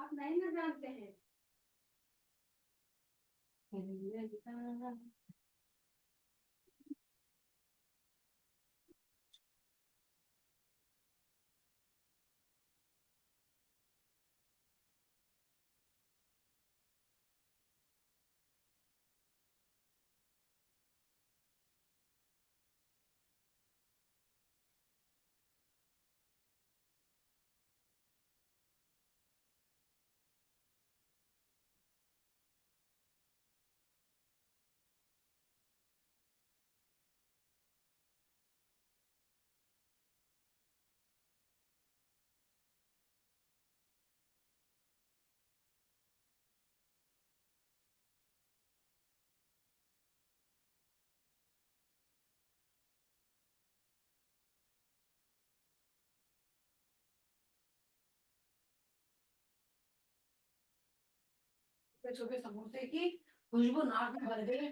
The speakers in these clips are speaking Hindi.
आप नहीं ना जानते हैं। सुबह समोसे की खुशबू नाक में भर गई।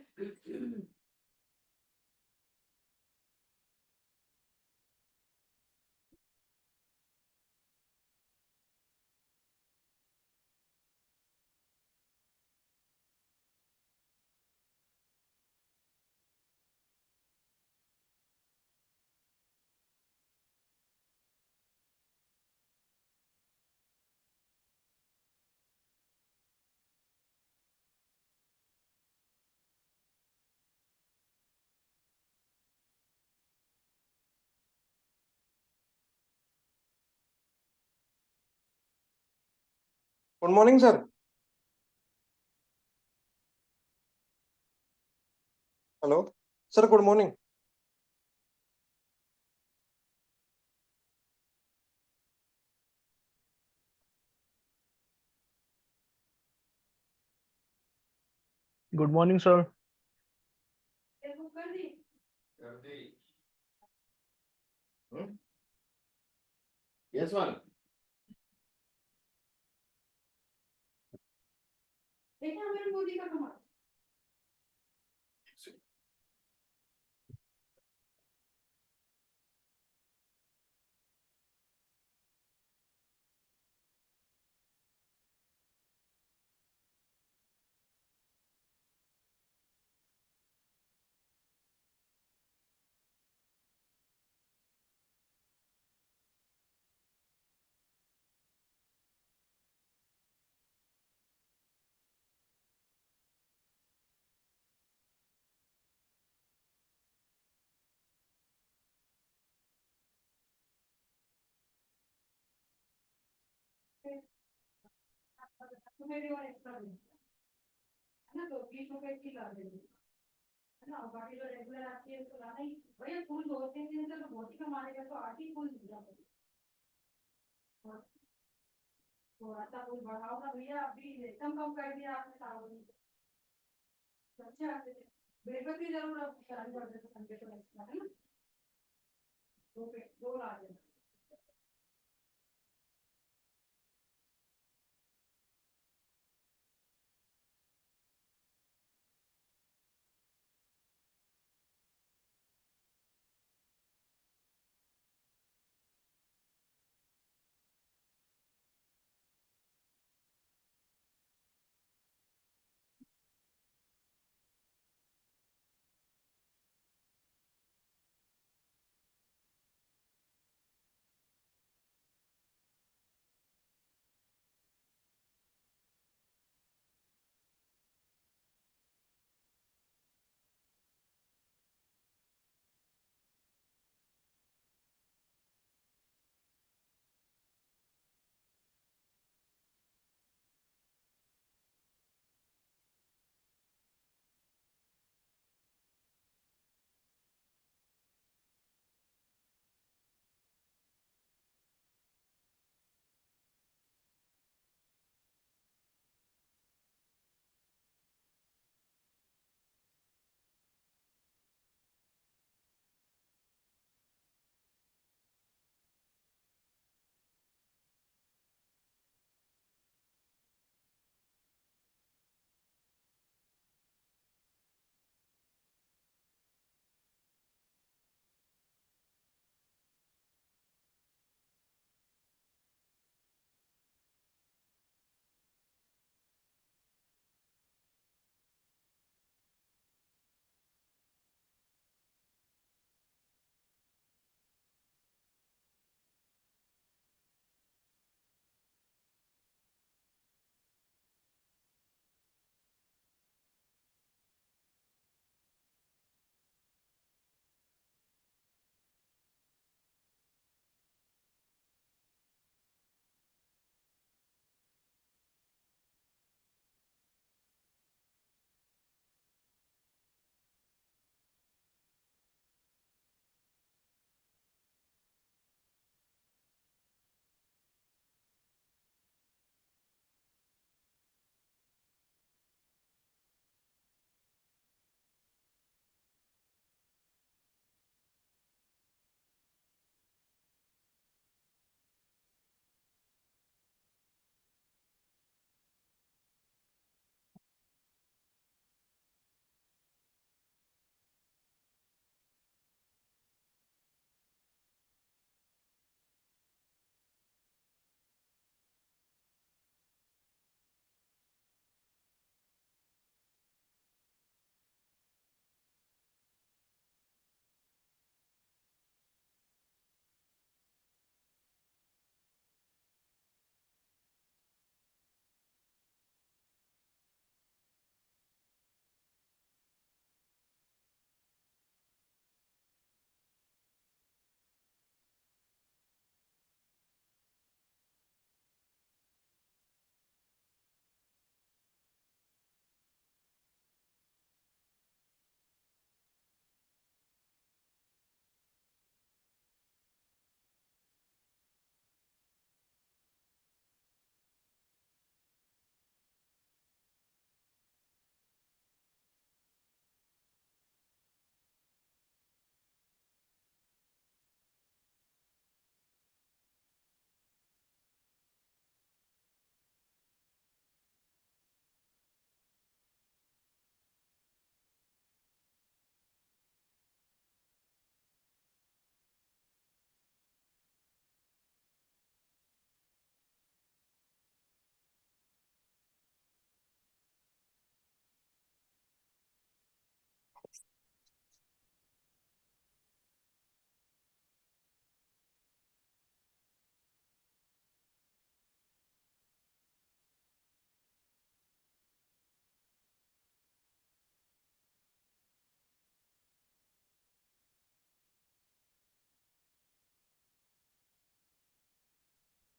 Good morning sir. Hello sir, good morning. Good morning sir. कर दी। कर दी। Yes one. देखा मेरे मोदी का कमाल। मेरी और एक्स्ट्रा है ना, तो 20 रुपए की ला देंगे, है ना। और बाकी जो रेगुलर आती है तो लाना ही भैया। फूल 2-3 दिन से तो बहुत ही कमा लेगा, तो 8 ही फूल दिया। थोड़ा सा फूल बढ़ाओ ना भैया, अभी एकदम कम कर दिया आपने सावन। अच्छे आते थे बेलपत्री जरूर अब चालू कर देते संडे को एक्स्ट्रा, है ना। दो ला देना।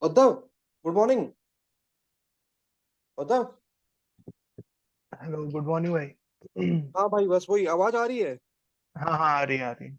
Uddhav, good morning. Uddhav. Hello, good morning भाई। हाँ भाई, बस वही आवाज आ रही है। हाँ हाँ, आ रही आ रही।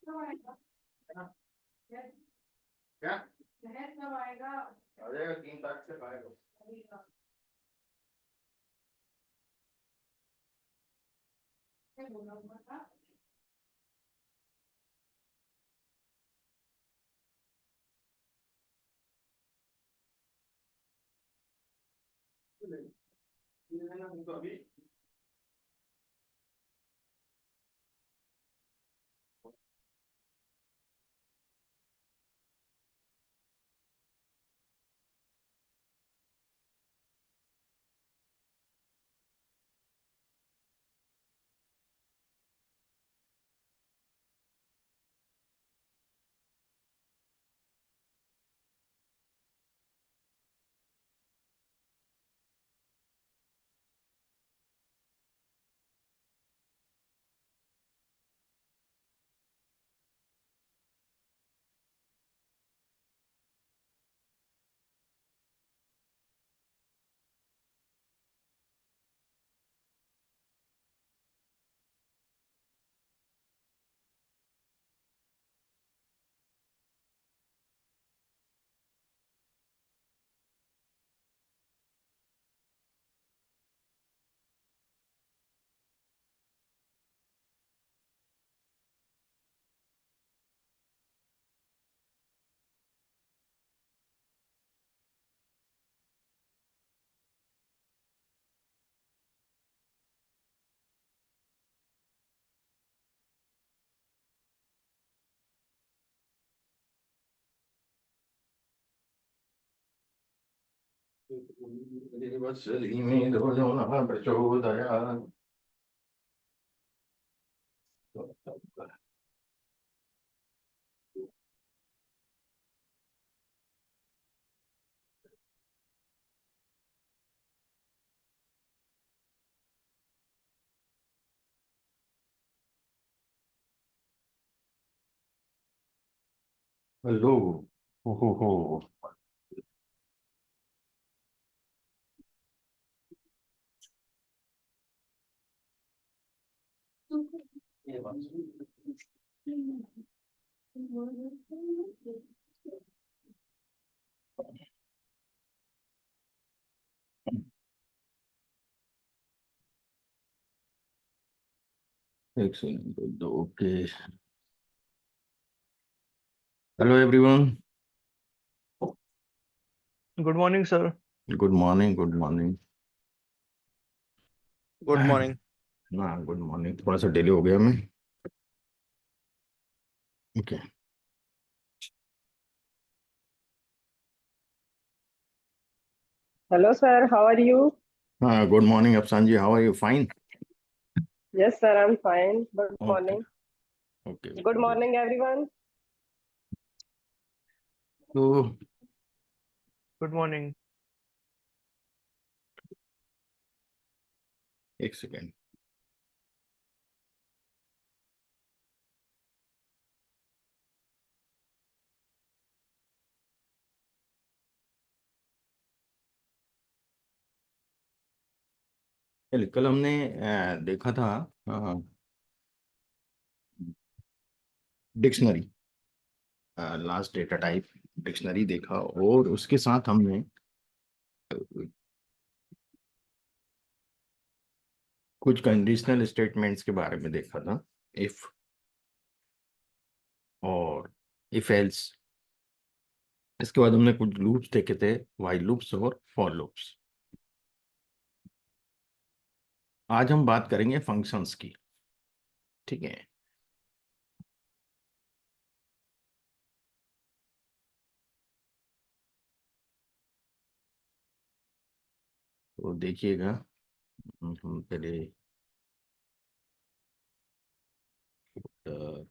कब आएगा? क्या? शहर कब आएगा? आ जाएगा 3 तारीख से आएगा। अभी का। क्या बोला हुआ था? अभी वत्सली में दोनों ना प्रचोदयात्। हेलो। हो। ये बात excellent. Okay. Hello everyone. Good morning, sir. Good morning. Good morning. Good morning. हाँ, गुड मॉर्निंग। थोड़ा सा डिले हो गया मैं। Okay. Hello, sir. How are you? हाँ, good morning Afsan ji. How are you? Fine. Yes, sir. I'm fine. Good okay. morning. Okay. Good morning, everyone. तो Good morning. एक सेकेंड। कल हमने देखा था dictionary, last data type dictionary देखा, और उसके साथ हमने कुछ कंडीशनल स्टेटमेंट्स के बारे में देखा था। इफ और इफ एल्स। इसके बाद हमने कुछ लूप्स देखे थे, व्हाइल लूप्स और फॉर लूप्स। आज हम बात करेंगे फंक्शंस की। ठीक है। तो देखिएगा, हम पहले अ,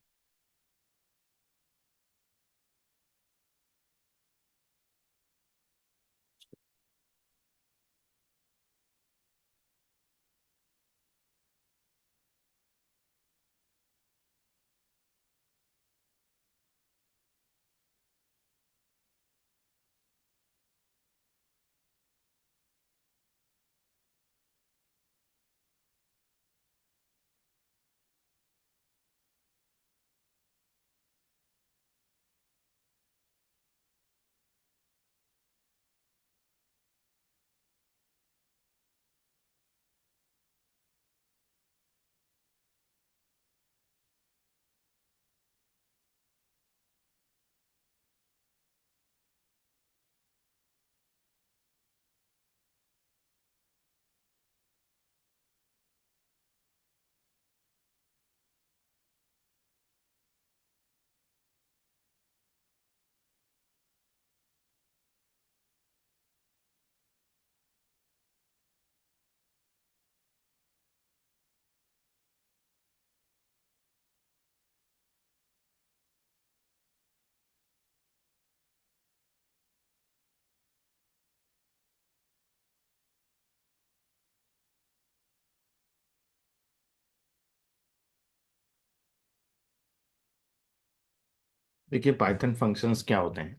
देखिए, पाइथन फंक्शंस क्या होते हैं।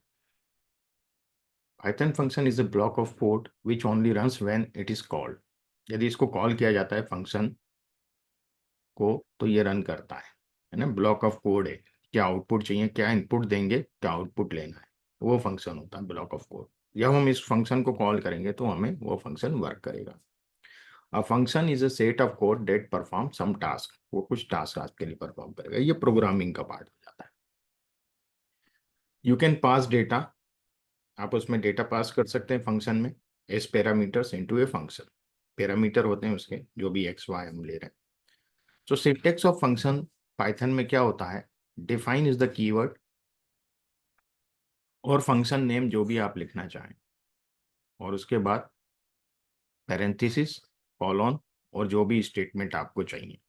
Python function is a block of code which only runs when it is called. यदि इसको कॉल किया जाता है फंक्शन को, तो ये रन करता है ना। ब्लॉक ऑफ कोड है, क्या आउटपुट चाहिए, क्या इनपुट देंगे, क्या आउटपुट लेना है, वो फंक्शन होता है ब्लॉक ऑफ कोड। जब हम इस फंक्शन को कॉल करेंगे तो हमें वो फंक्शन वर्क करेगा। A function is a set of code that perform some task. वो कुछ टास्क आपके लिए परफॉर्म करेगा। ये प्रोग्रामिंग का पार्ट हो जाता है। You can pass data. आप उसमें डेटा पास कर सकते हैं फंक्शन में S parameters into a function. Parameter होते हैं उसके, जो भी एक्स वाई हम ले रहे हैं। तो सिंटेक्स ऑफ फंक्शन पाइथन में क्या होता है, डिफाइन इज द कीवर्ड और फंक्शन नेम जो भी आप लिखना चाहें। और उसके बाद पैरेंथेसिस, कॉलन और जो भी स्टेटमेंट आपको चाहिए।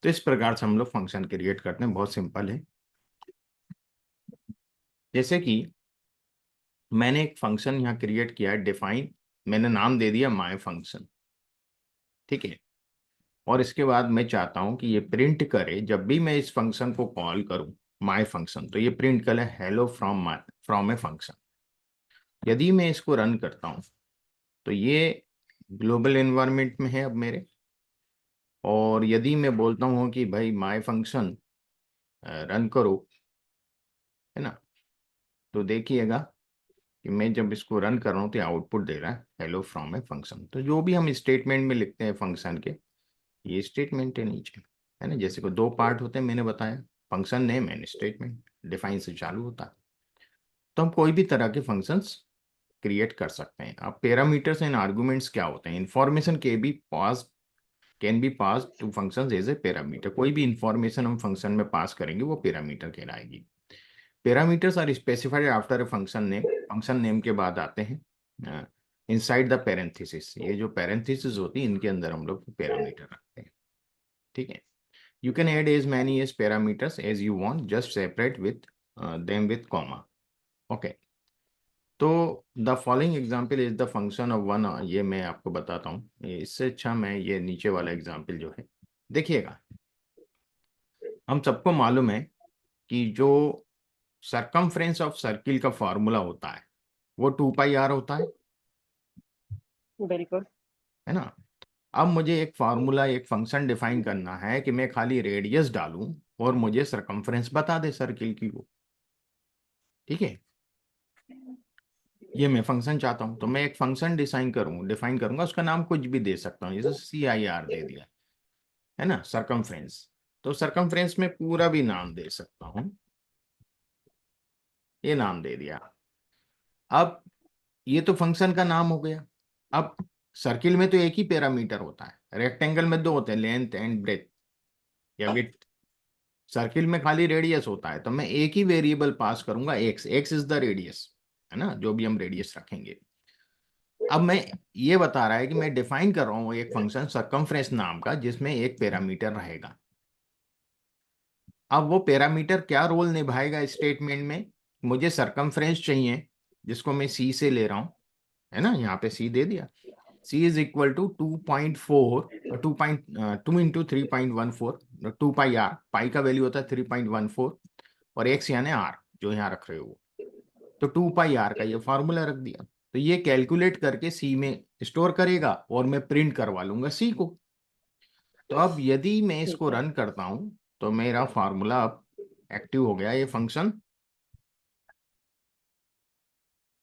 तो इस प्रकार से हम लोग फंक्शन क्रिएट करते हैं, बहुत सिंपल है। जैसे कि मैंने एक फंक्शन यहाँ क्रिएट किया है, डिफाइन, मैंने नाम दे दिया माय फंक्शन, ठीक है। और इसके बाद मैं चाहता हूं कि ये प्रिंट करे, जब भी मैं इस फंक्शन को कॉल करूं माय फंक्शन, तो ये प्रिंट करे हेलो फ्रॉम ए फंक्शन। यदि मैं इसको रन करता हूं तो ये ग्लोबल एनवायरनमेंट में है अब मेरे। और यदि मैं बोलता हूं कि भाई माय फंक्शन रन करो, है ना, तो देखिएगा कि मैं जब इसको रन कर रहा हूँ तो आउटपुट दे रहा है हेलो फ्रॉम ए फंक्शन। तो जो भी हम स्टेटमेंट में लिखते हैं फंक्शन के, ये स्टेटमेंट है नीचे, है ना। जैसे को दो पार्ट होते हैं, मैंने बताया, function name and statement, define से चालू होता है। तो हम कोई भी तरह के फंक्शंस क्रिएट कर सकते हैं। अब पैरामीटर्स एंड आर्गुमेंट्स क्या होते हैं? Information can be pass to functions as a parameter. कोई भी इंफॉर्मेशन हम फंक्शन में पास करेंगे वो पैरामीटर कहलाएगी। Parameters are specified after a function name. Function name के बाद आते हैं इनसाइड द पैरेंथेसिस। ये जो पैरेंथेसिस होती है इनके अंदर हम लोग पैरामीटर रखते हैं, ठीक है। You can add as many as parameters as you want, just separate with them with comma. Okay. तो the following example is the function of one. ये मैं आपको बताता हूँ, इससे अच्छा मैं ये नीचे वाला एग्जाम्पल जो है देखिएगा। हम सबको मालूम है कि जो सरकमफ्रेंस ऑफ सर्किल का फॉर्मूला होता है वो 2πr होता है बिल्कुल। है ना। अब मुझे एक फार्मूला, एक फंक्शन डिफाइन करना है कि मैं खाली रेडियस डालूं और मुझे सरकमफ्रेंस बता दे सर्किल की वो, ठीक है। ये मैं फंक्शन चाहता हूं, तो मैं एक फंक्शन डिफाइन करूंगा, उसका नाम कुछ भी दे सकता हूं, जैसे CIR दे दिया, है ना, सरकमफ्रेंस। तो सरकमफ्रेंस में पूरा भी नाम दे सकता हूं, ये नाम दे दिया। अब ये तो फंक्शन का नाम हो गया। अब सर्किल में तो एक ही पैरामीटर होता है, रेक्टेंगल में दो होते हैं, लेंथ एंड ब्रेथ या विड्थ। सर्किल में खाली रेडियस होता है, तो मैं एक ही वेरिएबल पास करूंगा, एक्स इज द रेडियस, है ना, जो भी हम रेडियस रखेंगे। अब मैं ये बता रहा है कि मैं डिफाइन कर रहा हूं एक फंक्शन सरकमफ्रेंस नाम का, जिसमें एक पैरामीटर रहेगा। अब वो पैरामीटर क्या रोल निभाएगा स्टेटमेंट में? मुझे सरकमफ्रेंस चाहिए, जिसको मैं सी से ले रहा हूं, है ना, यहाँ पे सी दे दिया। C is equal to 2.4 2 into 3.14 2πr। Pi का वैल्यू होता है 3.14 और एक्स यानी आर जो यहाँ रख रहे हो, तो 2πr का ये फॉर्मूला रख दिया। तो ये कैलकुलेट करके सी में स्टोर करेगा और मैं प्रिंट करवा लूंगा सी को। तो अब यदि मैं ठीक इसको है। रन करता हूं तो मेरा फार्मूला अब एक्टिव हो गया, ये फंक्शन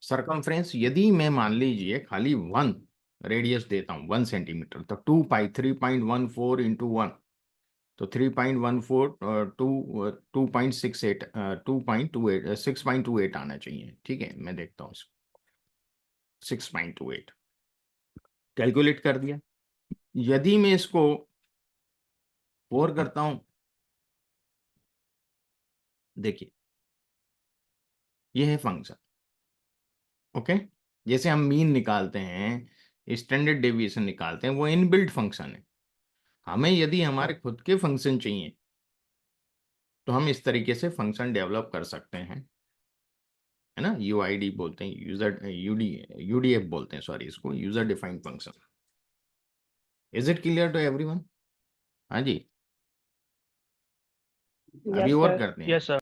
सरकमफ्रेंस। यदि मैं मान लीजिए खाली 1 रेडियस देता हूँ 1 सेंटीमीटर, तो 2π 3.14 इंटू 1, तो 3.14 2.68 2.28 6.28 आना चाहिए, ठीक है। मैं देखता हूँ इसको, 6.28 कैलकुलेट कर दिया। यदि मैं इसको 4 करता हूं, देखिए ये है फंक्शन, ओके। जैसे हम मीन निकालते हैं, स्टैंडर्ड डेविएशन निकालते हैं, वो इनबिल्ट फंक्शन है। हमें यदि हमारे खुद के फंक्शन चाहिए तो हम इस तरीके से फंक्शन डेवलप कर सकते हैं, है ना। UID बोलते हैं, यूजर UDF बोलते हैं, सॉरी, इसको user defined function. Is it clear to everyone? हाँ जी। अभी यस और सर। करते हैं, Yes, sir.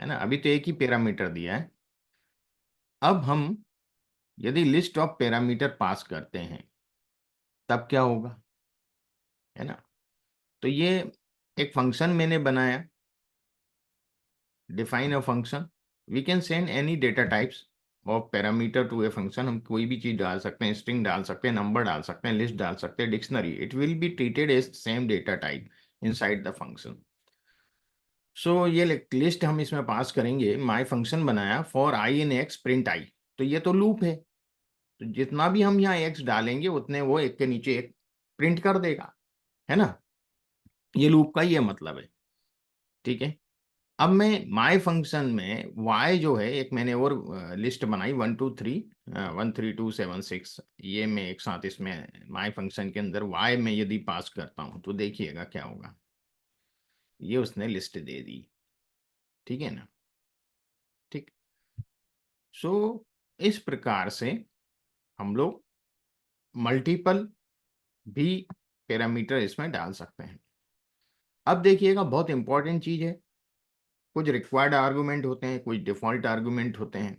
है ना। अभी तो एक ही पैरामीटर दिया है। अब हम यदि लिस्ट ऑफ पैरामीटर पास करते हैं तब क्या होगा, है ना। तो ये एक फंक्शन मैंने बनाया, define a function, we can send any data types of parameter to a function. हम कोई भी चीज डाल सकते हैं, स्ट्रिंग डाल सकते हैं, नंबर डाल सकते हैं, लिस्ट डाल सकते हैं, dictionary. It will be treated as same data type inside the function. So ये लिस्ट हम इसमें पास करेंगे, माय फंक्शन बनाया for i in x print i. तो ये तो लूप है, तो जितना भी हम यहाँ एक्स डालेंगे उतने वो एक के नीचे एक प्रिंट कर देगा, है ना। ये लूप का ये मतलब है, ठीक है। अब मैं माय फंक्शन में y जो है, एक मैंने और लिस्ट बनाई 1 2 3 13276 ये मैं एक साथ इसमें माई फंक्शन के अंदर y में यदि पास करता हूं तो देखिएगा क्या होगा। ये उसने लिस्ट दे दी, ठीक है ना। ठीक। सो इस प्रकार से हम लोग मल्टीपल भी पैरामीटर इसमें डाल सकते हैं। अब देखिएगा बहुत इंपॉर्टेंट चीज है, कुछ रिक्वायर्ड आर्गुमेंट होते हैं, कुछ डिफॉल्ट आर्गुमेंट होते हैं,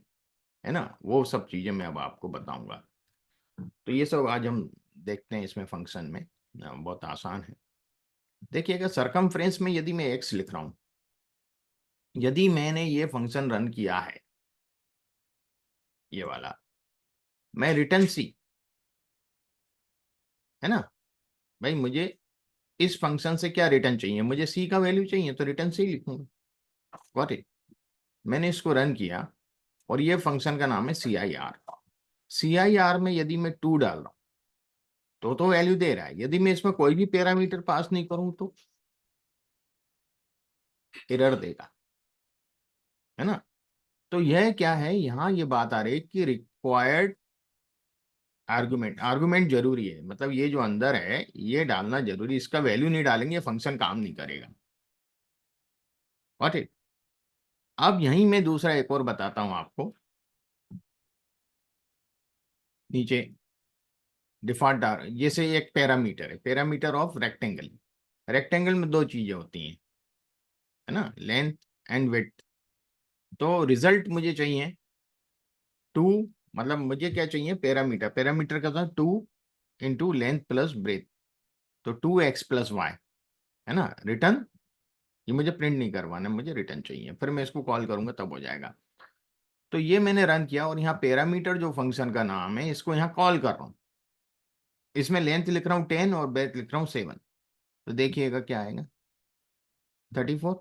है ना। वो सब चीजें मैं अब आपको बताऊंगा। तो ये सब आज हम देखते हैं इसमें फंक्शन में, बहुत आसान है। देखिएगा सरकमफ्रेंस में यदि मैं एक्स लिख रहा हूं, यदि मैंने ये फंक्शन रन किया है, ये वाला, मैं रिटर्न सी, है ना भाई, मुझे इस फंक्शन से क्या रिटर्न चाहिए, मुझे सी का वैल्यू चाहिए तो रिटर्न सी लिखूंगा। Got it. मैंने इसको रन किया और ये फंक्शन का नाम है CIR। CIR में यदि मैं 2 डाल रहा हूं तो वैल्यू दे रहा है। यदि मैं इसमें कोई भी पैरामीटर पास नहीं करूं तो एरर देगा, है ना। तो यह क्या है, यहां ये बात आ रही है कि रिक्वायर्ड आर्गुमेंट, आर्गुमेंट जरूरी है, मतलब ये जो अंदर है ये डालना जरूरी, इसका वैल्यू नहीं डालेंगे फंक्शन काम नहीं करेगा। What it. अब यहीं मैं दूसरा एक और बताता हूं आपको, नीचे डिफॉल्ट जैसे एक पैरामीटर है, पैरामीटर ऑफ रेक्टेंगल। रेक्टेंगल में दो चीजें होती हैं, है ना, लेंथ एंड विड्थ। तो रिजल्ट मुझे चाहिए 2, मतलब मुझे क्या चाहिए, पैरामीटर, पैरामीटर का था 2 इंटू लेंथ प्लस ब्रेथ, तो 2x+y, है ना। रिटर्न, ये मुझे प्रिंट नहीं करवाना, मुझे रिटर्न चाहिए, फिर मैं इसको कॉल करूंगा तब हो जाएगा। तो ये मैंने रन किया और यहाँ पैरामीटर जो फंक्शन का नाम है इसको यहाँ कॉल कर रहा हूँ। इसमें लेंथ लिख रहा हूँ 10 और ब्रेथ लिख रहा हूँ 7। तो देखिएगा क्या आएगा, 34।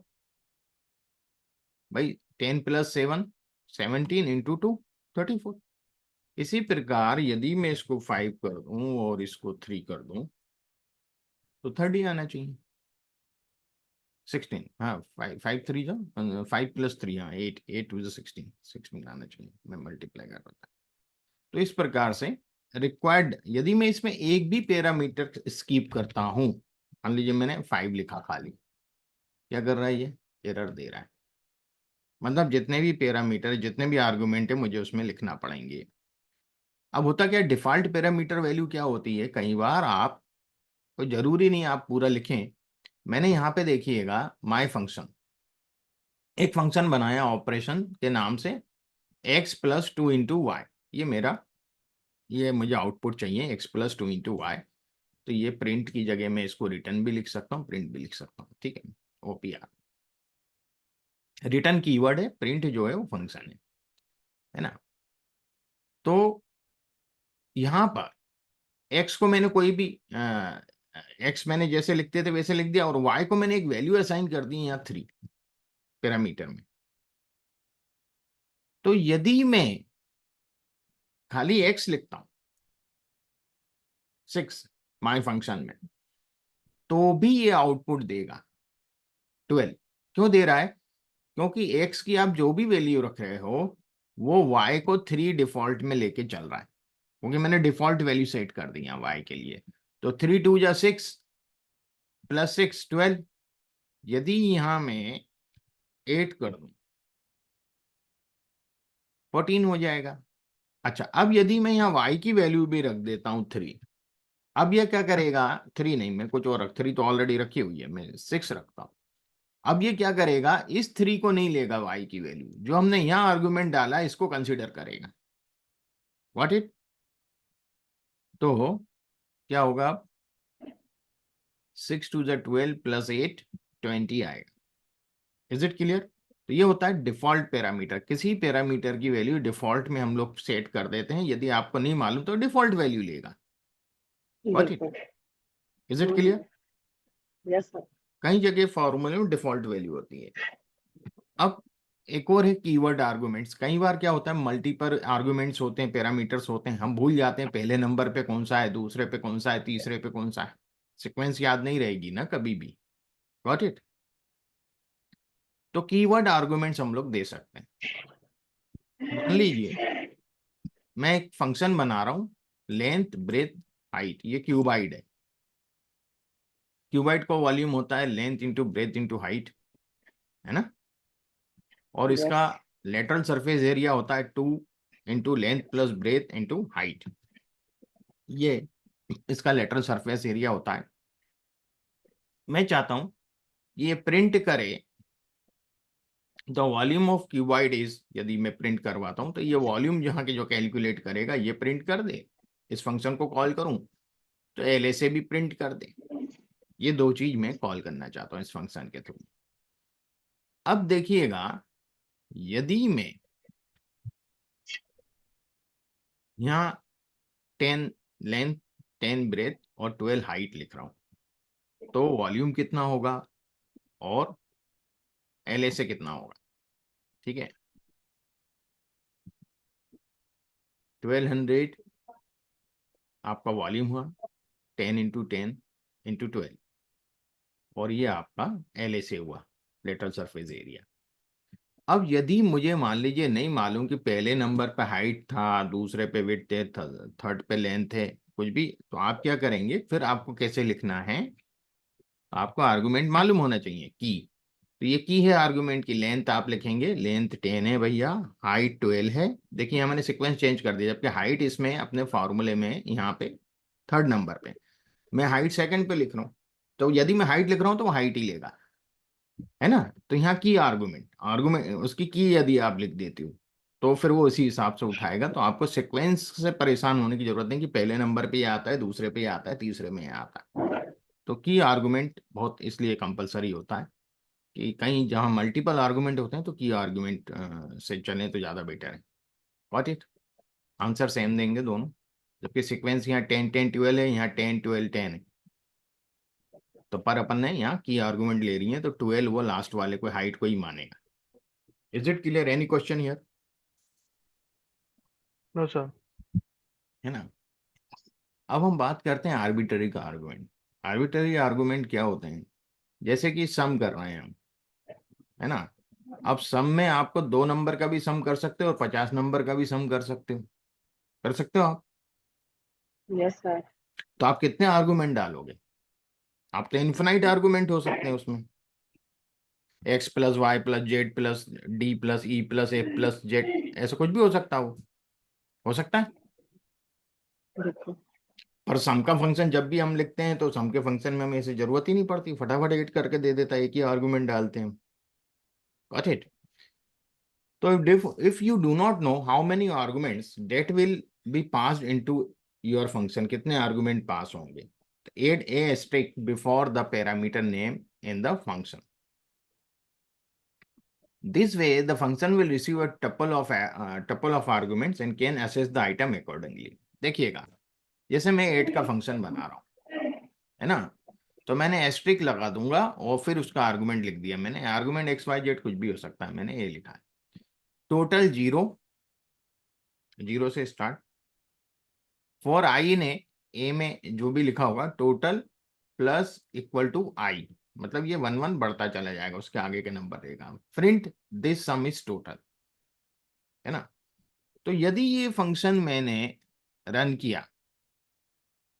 भाई 10 + 7 17 इंटू 2 34। इसी प्रकार यदि मैं इसको 5 कर दूं और इसको 3 कर दूं तो 30 आना चाहिए। 16, हाँ, 5 3 जो 5 + 3, हाँ 8, 8 टू 16 आना चाहिए, मैं मल्टीप्लाई कर रहा था। तो इस प्रकार से रिक्वायर्ड, यदि मैं इसमें एक भी पैरामीटर स्कीप करता हूं, मान लीजिए मैंने 5 लिखा खाली, क्या कर रहा है ये, एरर दे रहा है। मतलब जितने भी पैरामीटर, जितने भी आर्गुमेंट है मुझे उसमें लिखना पड़ेंगे। अब होता क्या, डिफॉल्ट पैरामीटर वैल्यू क्या होती है, कई बार आप, कोई जरूरी नहीं आप पूरा लिखें। मैंने यहाँ पे देखिएगा माय फंक्शन, एक फंक्शन बनाया ऑपरेशन के नाम से x+2 इंटू वाई। ये मेरा, ये मुझे आउटपुट चाहिए x+2 इंटू वाई। तो ये प्रिंट की जगह मैं इसको रिटर्न भी लिख सकता हूँ, प्रिंट भी लिख सकता हूँ, ठीक है। OPR रिटर्न कीवर्ड है, प्रिंट जो है वो फंक्शन है ना। तो यहाँ पर x को मैंने कोई भी x मैंने जैसे लिखते थे वैसे लिख दिया, और y को मैंने एक वैल्यू असाइन कर दी यहाँ 3 पैरामीटर में। तो यदि मैं खाली x लिखता हूं 6 माय फंक्शन में, तो भी ये आउटपुट देगा 12। क्यों दे रहा है, क्योंकि x की आप जो भी वैल्यू रख रहे हो वो y को 3 डिफॉल्ट में लेके चल रहा है, क्योंकि मैंने डिफॉल्ट वैल्यू सेट कर दी है y के लिए। तो 3 2 जा 6 + 6 12। यदि यहां मैं 8 कर दूं 14 हो जाएगा। अच्छा, अब यदि मैं यहाँ y की वैल्यू भी रख देता हूं 3, अब यह क्या करेगा, 3 नहीं, मैं कुछ और रख, 3 तो ऑलरेडी रखी हुई है, मैं 6 रखता हूं। अब ये क्या करेगा, इस 3 को नहीं लेगा, y की वैल्यू जो हमने यहाँ आर्गुमेंट डाला इसको कंसिडर करेगा। What it. तो क्या होगा, 6 2 12 + 8 20 आएगा। Is it clear. तो ये होता है डिफॉल्ट पैरामीटर, किसी पैरामीटर की वैल्यू डिफॉल्ट में हम लोग सेट कर देते हैं, यदि आपको नहीं मालूम तो डिफॉल्ट वैल्यू लेगा। व्हाट इट, बिल्कुल। Is it clear. Yes sir. कई जगह फॉर्मूले में डिफॉल्ट वैल्यू होती है। अब एक और है कीवर्ड आर्गुमेंट्स। कई बार क्या होता है, मल्टीपल आर्गुमेंट्स होते हैं, पैरामीटर्स होते हैं, हम भूल जाते हैं पहले नंबर पे कौन सा है, दूसरे पे कौन सा है, तीसरे पे कौन सा है, सीक्वेंस याद नहीं रहेगी ना कभी भी। Got it. तो कीवर्ड आर्गुमेंट्स हम लोग दे सकते हैं। मान लीजिए मैं एक फंक्शन बना रहा हूं लेंथ ब्रेथ हाइट, ये क्यूबाइड है। क्यूबाइड का वॉल्यूम होता है length into breadth into height, है ना। और इसका Yes. लेटरल सरफेस एरिया होता है 2 into length plus breadth into height, ये इसका लेटरल सरफेस एरिया होता है। मैं चाहता हूं ये प्रिंट करे the volume of cuboid is, यदि मैं प्रिंट करवाता हूं तो ये वॉल्यूम जहां के जो कैलकुलेट करेगा ये प्रिंट कर दे। इस फंक्शन को कॉल करूं तो एल से भी प्रिंट कर दे। ये दो चीज मैं कॉल करना चाहता हूं इस फंक्शन के थ्रू। अब देखिएगा, यदि मैं यहाँ 10 लेंथ 10 ब्रेथ और 12 हाइट लिख रहा हूं तो वॉल्यूम कितना होगा और एल से कितना होगा, ठीक है। 1200 आपका वॉल्यूम हुआ 10 इंटू 10 इंटू 12, और ये आपका एल से हुआ लेटरल सरफेस एरिया। अब यदि मुझे मान लीजिए नहीं मालूम कि पहले नंबर पे हाइट था, दूसरे पे विड्थ है, थर्ड पे लेंथ है, कुछ भी, तो आप क्या करेंगे, फिर आपको कैसे लिखना है, आपको आर्गुमेंट मालूम होना चाहिए की। तो ये की है आर्गुमेंट की, लेंथ आप लिखेंगे लेंथ 10 है भैया, हाइट 12 है। देखिए यहाँ मैंने सीक्वेंस चेंज कर दिया, जबकि हाइट इसमें अपने फॉर्मूले में यहाँ पे थर्ड नंबर पे, मैं हाइट सेकंड पे लिख रहा हूँ। तो यदि मैं हाइट लिख रहा हूँ तो वो हाइट ही लेगा, है ना। तो यहाँ की आर्गुमेंट आर्गुमेंट उसकी की यदि आप लिख देते हो तो फिर वो उसी हिसाब से उठाएगा। तो आपको सीक्वेंस से परेशान होने की जरूरत नहीं कि पहले नंबर पे ये आता है, दूसरे पे ये आता है, तीसरे में ये आता है। तो की आर्गुमेंट बहुत इसलिए कंपलसरी होता है कि कहीं जहाँ मल्टीपल आर्गुमेंट होते हैं तो की आर्गुमेंट से चलें तो ज़्यादा बेटर है। Got it. आंसर सेम देंगे दोनों, जबकि सीक्वेंस यहाँ 10 10 12 है, यहाँ 10 12 10 है। तो पर अपन ने यहाँ की आर्गुमेंट ले रही है तो 12 वो लास्ट वाले को हाइट को ही मानेगा। Is it clear? Any question here? No, sir. है ना। अब हम बात करते हैं आर्बिट्ररी का आर्गुमेंट। आर्बिट्ररी आर्गुमेंट क्या होते हैं, जैसे कि सम कर रहे हैं हम, है ना। अब सम में आपको 2 नंबर का भी सम कर सकते हो और 50 नंबर का भी सम कर सकते हो, कर सकते हो आप। Yes, sir. तो आप कितने आर्गुमेंट डालोगे? आप तो इन्फिनाइट आर्गुमेंट हो सकते हैं उसमें, X plus Y plus Z plus D plus E plus F plus Z, ऐसा कुछ भी हो सकता है, वो हो सकता है। बिल्कुल। पर सम का फंक्शन जब भी हम लिखते हैं तो सम के फंक्शन में हमें इसे जरूरत ही नहीं पड़ती, फटाफट एड करके दे देता है, एक ही आर्गुमेंट डालते हैं। Got it. तो if you do not know how many arguments that will be passed into your function, कितने आर्गुमेंट पास होंगे, तो add a asterisk before the parameter name in the function. This way the function will receive a tuple of arguments and can assess the item accordingly. देखिएगा, जैसे मैं 8 का फंक्शन बना रहा हूँ, है ना, तो मैंने एस्ट्रिक लगा दूंगा और फिर उसका आर्गुमेंट लिख दिया मैंने। आर्गुमेंट एक्स वाई जेड कुछ भी हो सकता है, मैंने ये लिखा है। टोटल 0 0 से स्टार्ट, फॉर आई ने ए में जो भी लिखा होगा टोटल प्लस इक्वल टू आई, मतलब ये 1 1 बढ़ता चला जाएगा, उसके आगे के नंबर रहेगा। Print this some is total, है ना। तो यदि ये फंक्शन मैंने रन किया,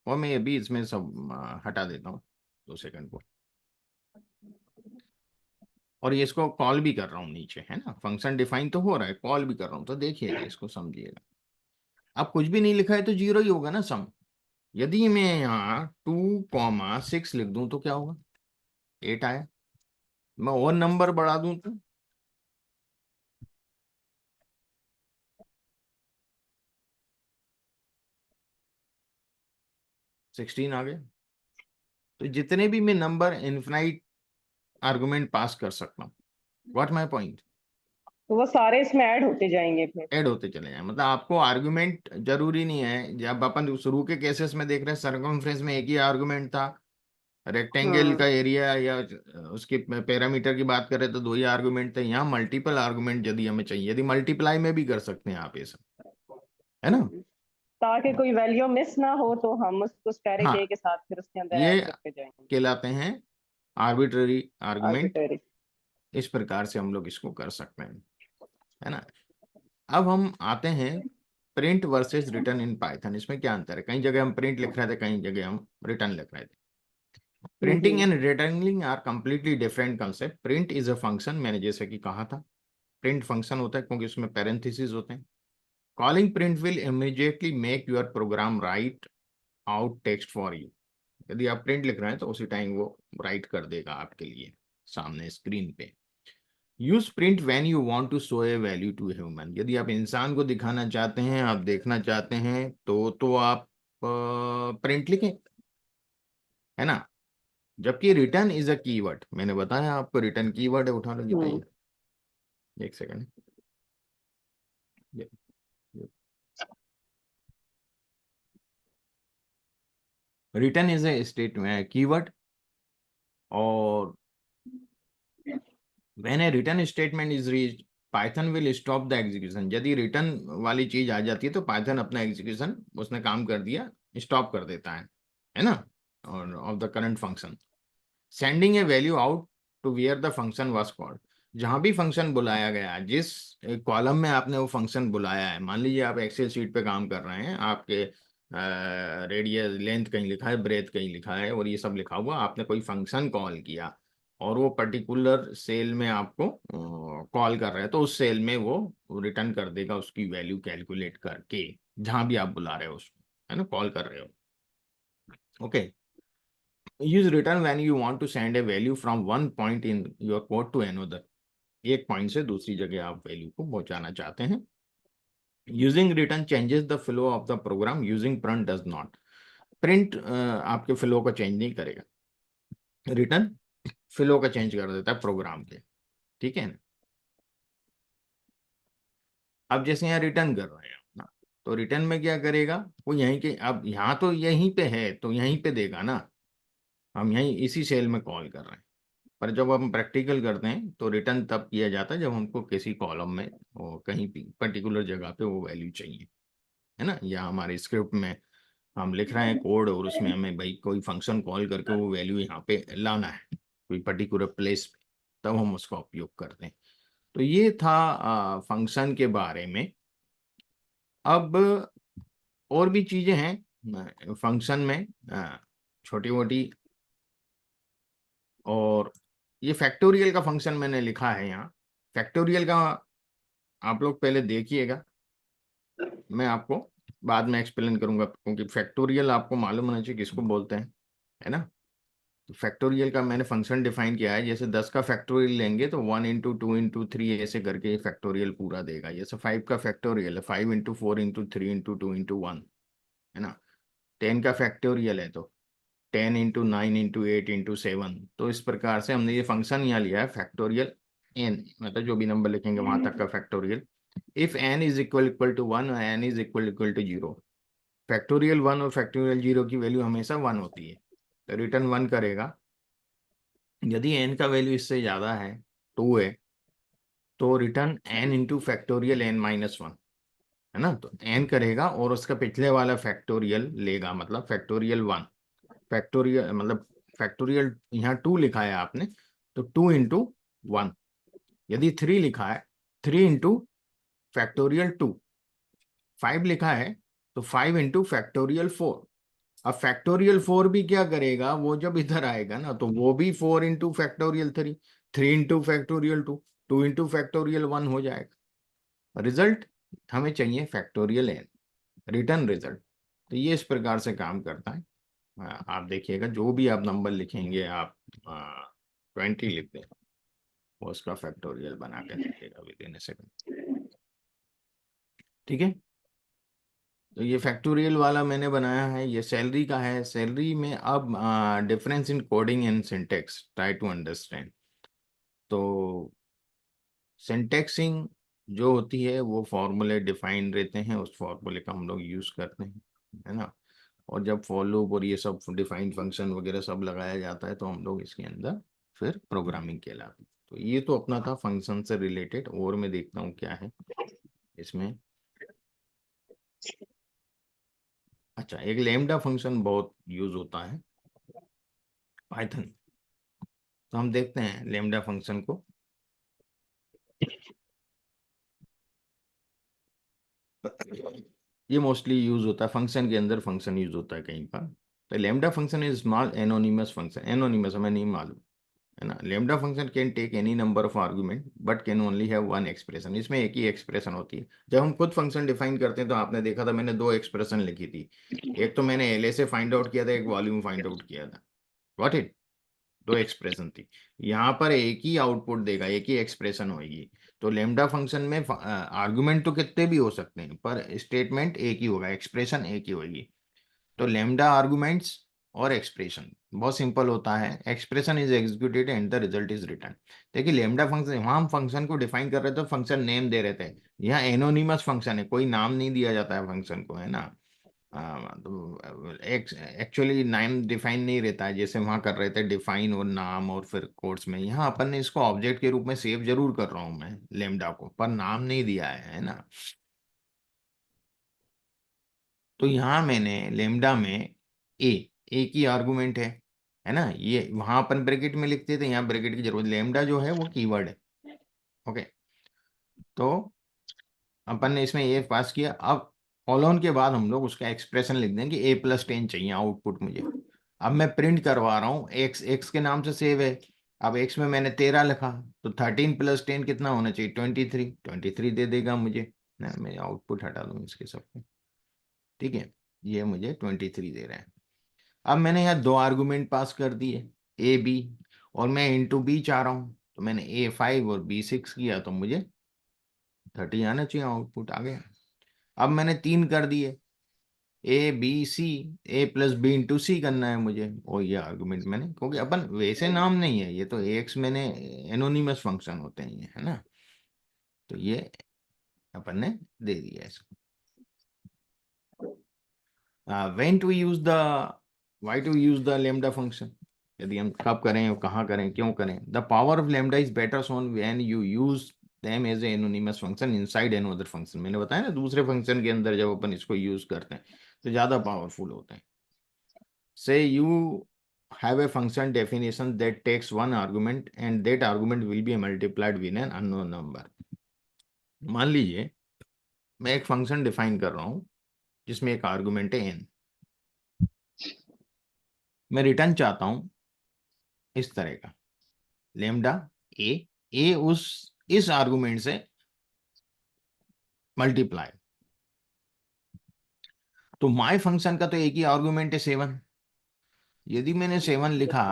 और मैं अभी इसमें सब हटा देता हूँ 2 सेकंड को, और ये इसको कॉल भी कर रहा हूँ नीचे, है ना, फंक्शन डिफाइन तो हो रहा है, कॉल भी कर रहा हूँ, तो देखिएगा इसको समझिएगा। अब कुछ भी नहीं लिखा है तो 0 ही होगा ना सम। यदि मैं यहाँ 2 6 लिख दूं तो क्या होगा, 8 आया। मैं और नंबर बढ़ा दूं तो 16 आ गया। तो जितने भी मैं नंबर इनफिनाइट आर्गुमेंट पास कर सकता हूँ, व्हाट माय पॉइंट, तो वो सारे इसमें ऐड होते जाएंगे फिर। ऐड होते चले जाए। मतलब आपको आर्गुमेंट जरूरी नहीं है, जब अपन शुरू के केसेस में देख रहे हैं सर्कमफ्रेंस में एक ही आर्गुमेंट था, रेक्टेंगल का हाँ। एरिया या उसके पैरामीटर की बात करें तो 2 ही आर्गुमेंट थे। यहाँ मल्टीपल आर्गुमेंट यदि हमें चाहिए, यदि मल्टीप्लाई में भी कर सकते हैं आप ये सब, है ना। ताकि कोई वैल्यू मिस ना हो तो हम उसको स्टेरिक ए हाँ, के साथ फिर उसके अंदर ये ऐड करते जाएंगे। कहलाते हैं आर्बिट्ररी आर्गुमेंट। आर्बिट्रेरी। इस प्रकार से हम लोग इसको कर सकते हैं, है ना। अब हम आते हैं print versus return in Python, इसमें क्या अंतर है? कई जगह हम प्रिंट लिख रहे थे, कई जगह हम रिटर्न लिख रहे थे। Printing and returning are completely different concept. Print is a function, मैंने जैसे कि कहा था प्रिंट फंक्शन होता है क्योंकि उसमें पैरेंथेसिस होते हैं। Calling print will immediately make your program write out text for you. यदि आप प्रिंट लिख रहे हैं तो उसी टाइम वो राइट कर देगा आपके लिए सामने स्क्रीन पे। Use print when you want to show a value to human. यदि आप इंसान को दिखाना चाहते हैं, आप देखना चाहते हैं तो आप प्रिंट लिखें, है ना। जबकि रिटर्न इज अ कीवर्ड, मैंने बताया आपको रिटर्न कीवर्ड है। उठा लो बताइए, एक second. Return is a statement keyword, और when a return statement is reached Python will stop the execution. यदि रिटर्न वाली चीज आ जाती है तो पाइथन अपना एग्जीक्यूशन, उसने काम कर दिया, स्टॉप कर देता है ना, और of the current function. Sending a value out to where the function was called. जहां भी फंक्शन बुलाया गया, जिस कॉलम में आपने वो फंक्शन बुलाया है, मान लीजिए आप एक्सेल शीट पे काम कर रहे हैं, आपके रेडियस लेंथ कहीं लिखा है, ब्रेथ कहीं लिखा है, और ये सब लिखा हुआ, आपने कोई फंक्शन कॉल किया और वो पर्टिकुलर सेल में आपको कॉल कर रहा है, तो उस सेल में वो रिटर्न कर देगा उसकी वैल्यू कैलकुलेट करके, जहां भी आप बुला रहे हो उसको, है ना, कॉल कर रहे हो। Okay. Use return when you want to send a value from one point in your code to another. एक पॉइंट से दूसरी जगह आप वैल्यू को पहुंचाना चाहते हैं। Using return changes the flow of the program, using print does not. Print आपके फ्लो को चेंज नहीं करेगा, रिटर्न फ्लो का चेंज कर देता है प्रोग्राम के, ठीक है ना। अब जैसे यहाँ रिटर्न कर रहे हैं अपना, तो रिटर्न में क्या करेगा वो, यहीं के, अब यहाँ तो यहीं पे है तो यहीं पे देगा ना, हम यहीं इसी सेल में कॉल कर रहे हैं। पर जब हम प्रैक्टिकल करते हैं तो रिटर्न तब किया जाता है जब हमको किसी कॉलम में और कहीं पर्टिकुलर जगह पे वो वैल्यू चाहिए, है ना। या हमारे स्क्रिप्ट में हम लिख रहे हैं कोड और उसमें हमें भाई कोई फंक्शन कॉल करके वो वैल्यू यहाँ पे लाना है कोई पर्टिकुलर प्लेस पे, तब हम उसका उपयोग करते हैं। तो ये था फंक्शन के बारे में। अब और भी चीजें हैं फंक्शन में, छोटी मोटी, और ये फैक्टोरियल का फंक्शन मैंने लिखा है यहाँ। फैक्टोरियल का आप लोग पहले देखिएगा, मैं आपको बाद में एक्सप्लेन करूंगा, क्योंकि फैक्टोरियल आपको मालूम होना चाहिए किसको बोलते हैं, है ना। तो फैक्टोरियल का मैंने फंक्शन डिफाइन किया है, जैसे 10 का फैक्टोरियल लेंगे तो 1 इंटू 2 इंटू 3 ऐसे करके फैक्टोरियल पूरा देगा। जैसे 5 का फैक्टोरियल है 5 इंटू 4 इंटू 3 इंटू 2 इंटू 1, है ना। 10 का फैक्टोरियल है तो 10 इंटू 9 इंटू 8 इंटू 7। तो इस प्रकार से हमने ये फंक्शन यहाँ लिया है फैक्टोरियल एन, मतलब जो भी नंबर लिखेंगे वहां तक का factorial. If N is equal to 1 और N is equal to 0, factorial 1 और फैक्टोरियल 0 की वैल्यू हमेशा 1 होती है, तो रिटर्न 1 करेगा। यदि एन का वैल्यू इससे ज्यादा है, 2 है, तो return N into factorial N minus 1, है ना। तो एन करेगा और उसका पिछले वाला फैक्टोरियल लेगा, मतलब फैक्टोरियल 1, फैक्टोरियल मतलब फैक्टोरियल यहाँ 2 लिखा है आपने तो 2 इंटू 1। यदि 3 लिखा है 3 इंटू फैक्टोरियल 2। 5 लिखा है तो 5 इंटू फैक्टोरियल 4। अब फैक्टोरियल 4 भी क्या करेगा, वो जब इधर आएगा ना तो वो भी 4 into factorial 3, 3 into factorial 2, 2 into factorial 1 हो जाएगा। रिजल्ट हमें चाहिए फैक्टोरियल एन, रिटर्न रिजल्ट। तो ये इस प्रकार से काम करता है। आप देखिएगा जो भी आप नंबर लिखेंगे, आप 20 लिख दें, वो उसका फैक्टोरियल बना के देखिएगा विद इन ए सेकंड, ठीक है। तो ये फैक्टोरियल वाला मैंने बनाया है, ये सैलरी का है। सैलरी में अब difference in coding and syntax try to understand. तो सिंटेक्सिंग जो होती है वो फॉर्मूले डिफाइन रहते हैं, उस फॉर्मूले का हम लोग यूज करते हैं, है ना। और जब फॉर लूप और ये सब डिफाइंड फंक्शन वगैरह सब लगाया जाता है तो हम लोग इसके अंदर फिर प्रोग्रामिंग कहलाती है। तो ये तो अपना था फंक्शन से रिलेटेड, और मैं देखता हूँ क्या है इसमें। अच्छा, एक लैम्डा फंक्शन बहुत यूज होता है पाइथन, तो हम देखते हैं लैम्डा फंक्शन को। ये मोस्टली यूज होता है फंक्शन के अंदर, फंक्शन यूज होता है कहीं पर। तो lambda function is small anonymous function, anonymous हमें नहीं मालूम है ना। Lambda function can take any number of argument but can only have one expression, इसमें एक ही एक्सप्रेशन होती है। जब हम खुद फंक्शन डिफाइन करते हैं तो आपने देखा था मैंने दो एक्सप्रेशन लिखी थी, एक तो मैंने एल से फाइंड आउट किया था, एक वॉल्यूम फाइंड आउट किया था, गॉट इट, दो एक्सप्रेशन थी। यहाँ पर एक ही आउटपुट देगा, एक ही एक्सप्रेशन होगी। तो लेमडा फंक्शन में आर्गुमेंट तो कितने भी हो सकते हैं पर स्टेटमेंट एक ही होगा, एक्सप्रेशन एक ही होगी। तो लेमडा आर्गुमेंट्स और एक्सप्रेशन बहुत सिंपल होता है, expression is executed and the result is return. देखिए लेमडा फंक्शन, वहां हम फंक्शन को डिफाइन कर रहे थे, फंक्शन नेम दे रहे थे। यहाँ एनोनिमस फंक्शन है, कोई नाम नहीं दिया जाता है फंक्शन को, है ना। तो एक्चुअली नाम डिफाइन नहीं रहता है, जैसे वहां कर रहे थे डिफाइन और नाम और फिर कोड्स में। यहाँ अपन ने इसको ऑब्जेक्ट के रूप में सेव जरूर कर रहा हूं मैं लेमडा को, पर नाम नहीं दिया है ना। तो यहाँ मैंने लेमडा में ए की आर्गुमेंट है ना। ये वहां अपन ब्रैकेट में लिखते थे, यहाँ ब्रैकेट की जरूरत, लेमडा जो है वो कीवर्ड है। ओके, तो अपन ने इसमें ए पास किया। अब कॉलोन के बाद हम लोग उसका एक्सप्रेशन लिख देंगे, A+10 चाहिए आउटपुट मुझे। अब मैं प्रिंट करवा रहा हूँ, एक्स के नाम से सेव है। अब एक्स में मैंने 13 लिखा, तो 13+10 कितना होना चाहिए, 23 दे देगा मुझे ना। मैं आउटपुट हटा दूँ इसके सबको, ठीक है, ये मुझे 23 दे रहा है। अब मैंने यहाँ दो आर्गुमेंट पास कर दिए, A B, और मैं इंटू B चाह रहा हूँ, तो मैंने A5 और B6 किया, तो मुझे 30 आना चाहिए, आउटपुट आ गया। अब मैंने 3 कर दिए, A B C, A+B/C करना है मुझे, और ये आर्गुमेंट मैंने, क्योंकि अपन वैसे नाम नहीं है ये, तो AX मैंने एनोनिमस फंक्शन होते हैं ये, है ना। तो ये अपन ने दे दिया इसको। when to use the, why to use the lambda function, यदि हम कब करें और कहाँ करें, क्यों करें। The power of lambda is better shown when you use them as a anonymous function inside another function। मैंने बताया ना, दूसरे फंक्शन के अंदर जब अपन इसको यूज करते हैं तो ज्यादा पावरफुल होते हैं। Say you have a function definition that takes one argument and that argument will be multiplied with an unknown number। मान लीजिए मैं एक फंक्शन डिफाइन कर रहा हूं जिसमें एक आर्गुमेंट है n, मैं रिटर्न चाहता हूं इस तरह का, लेमडा ए उस इस आर्गुमेंट से मल्टीप्लाई। तो माय फंक्शन का तो एक ही आर्गुमेंट है 7। यदि मैंने 7 लिखा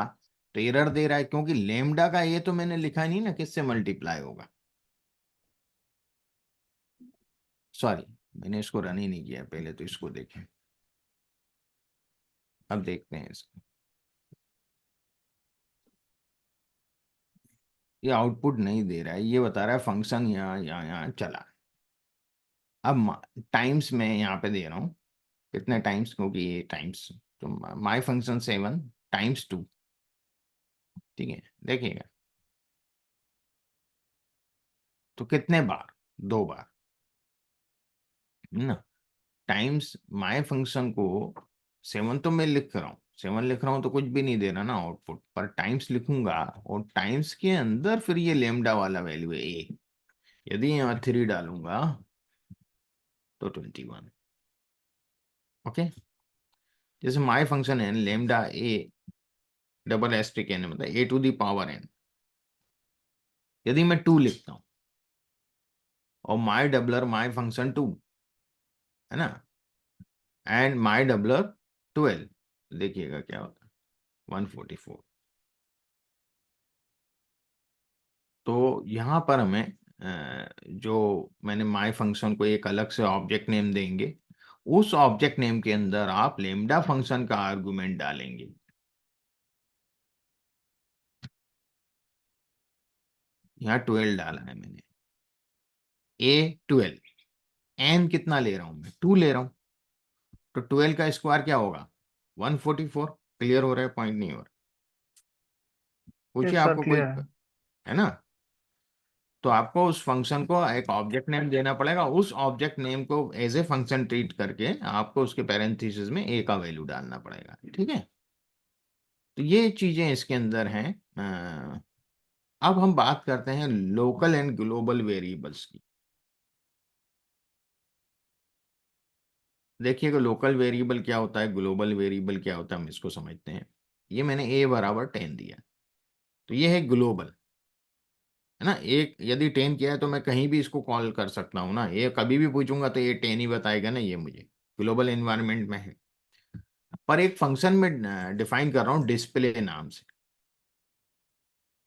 तो एरर दे रहा है, क्योंकि लेमडा का ये तो मैंने लिखा नहीं ना किससे मल्टीप्लाई होगा। सॉरी, मैंने इसको रन ही नहीं किया, पहले तो इसको देखें। अब देखते हैं इसको, ये आउटपुट नहीं दे रहा है, ये बता रहा है फंक्शन यहाँ चला। अब टाइम्स में यहाँ पे दे रहा हूँ कितने टाइम्स, क्योंकि ये टाइम्स, तो माई फंक्शन 7 × 2, ठीक है, देखिएगा तो कितने बार, 2 बार ना। टाइम्स माई फंक्शन को 7 तो मैं लिख रहा हूँ, 7 लिख रहा हूँ तो कुछ भी नहीं दे रहा ना आउटपुट, पर टाइम्स लिखूंगा और टाइम्स के अंदर फिर ये लेमडा वाला वैल्यू है ए। यदि यहाँ 3 डालूंगा तो 21। ओके, जैसे माई फंक्शन है लेमडा A*n, मतलब A⁴n। यदि मैं 2 लिखता हूं और माई डबलर माई फंक्शन 2 है ना, एंड माई डबलर 12, देखिएगा क्या होता है 144। तो यहां पर हमें जो मैंने माई फंक्शन को एक अलग से ऑब्जेक्ट नेम देंगे, उस ऑब्जेक्ट नेम के अंदर आप लेमडा फंक्शन का आर्गुमेंट डालेंगे। यहाँ 12 डाला है मैंने, A12, n कितना ले रहा हूं मैं, 2 ले रहा हूं, तो 12 का स्क्वायर क्या होगा 144। क्लियर हो रहा है, पॉइंट नहीं हो रहा, पूछिए Yes, sir. आपको कोई, Clear है. है ना। तो आपको उस फंक्शन को एक ऑब्जेक्ट नेम देना पड़ेगा, उस ऑब्जेक्ट नेम को एज ए फंक्शन ट्रीट करके आपको उसके पैरेंथेसिस में a का वैल्यू डालना पड़ेगा, ठीक है। तो ये चीजें इसके अंदर हैं। अब हम बात करते हैं लोकल एंड ग्लोबल वेरिएबल्स की। देखिएगा लोकल वेरिएबल क्या होता है, ग्लोबल वेरिएबल क्या होता है, हम इसको समझते हैं। ये मैंने a बराबर 10 दिया, तो ये है ग्लोबल, है ना। एक यदि 10 किया है तो मैं कहीं भी इसको कॉल कर सकता हूँ ना, ये कभी भी पूछूंगा तो ये 10 ही बताएगा ना, ये मुझे ग्लोबल एनवायरनमेंट में है। पर एक फंक्शन में डिफाइन कर रहा हूँ डिस्प्ले नाम से,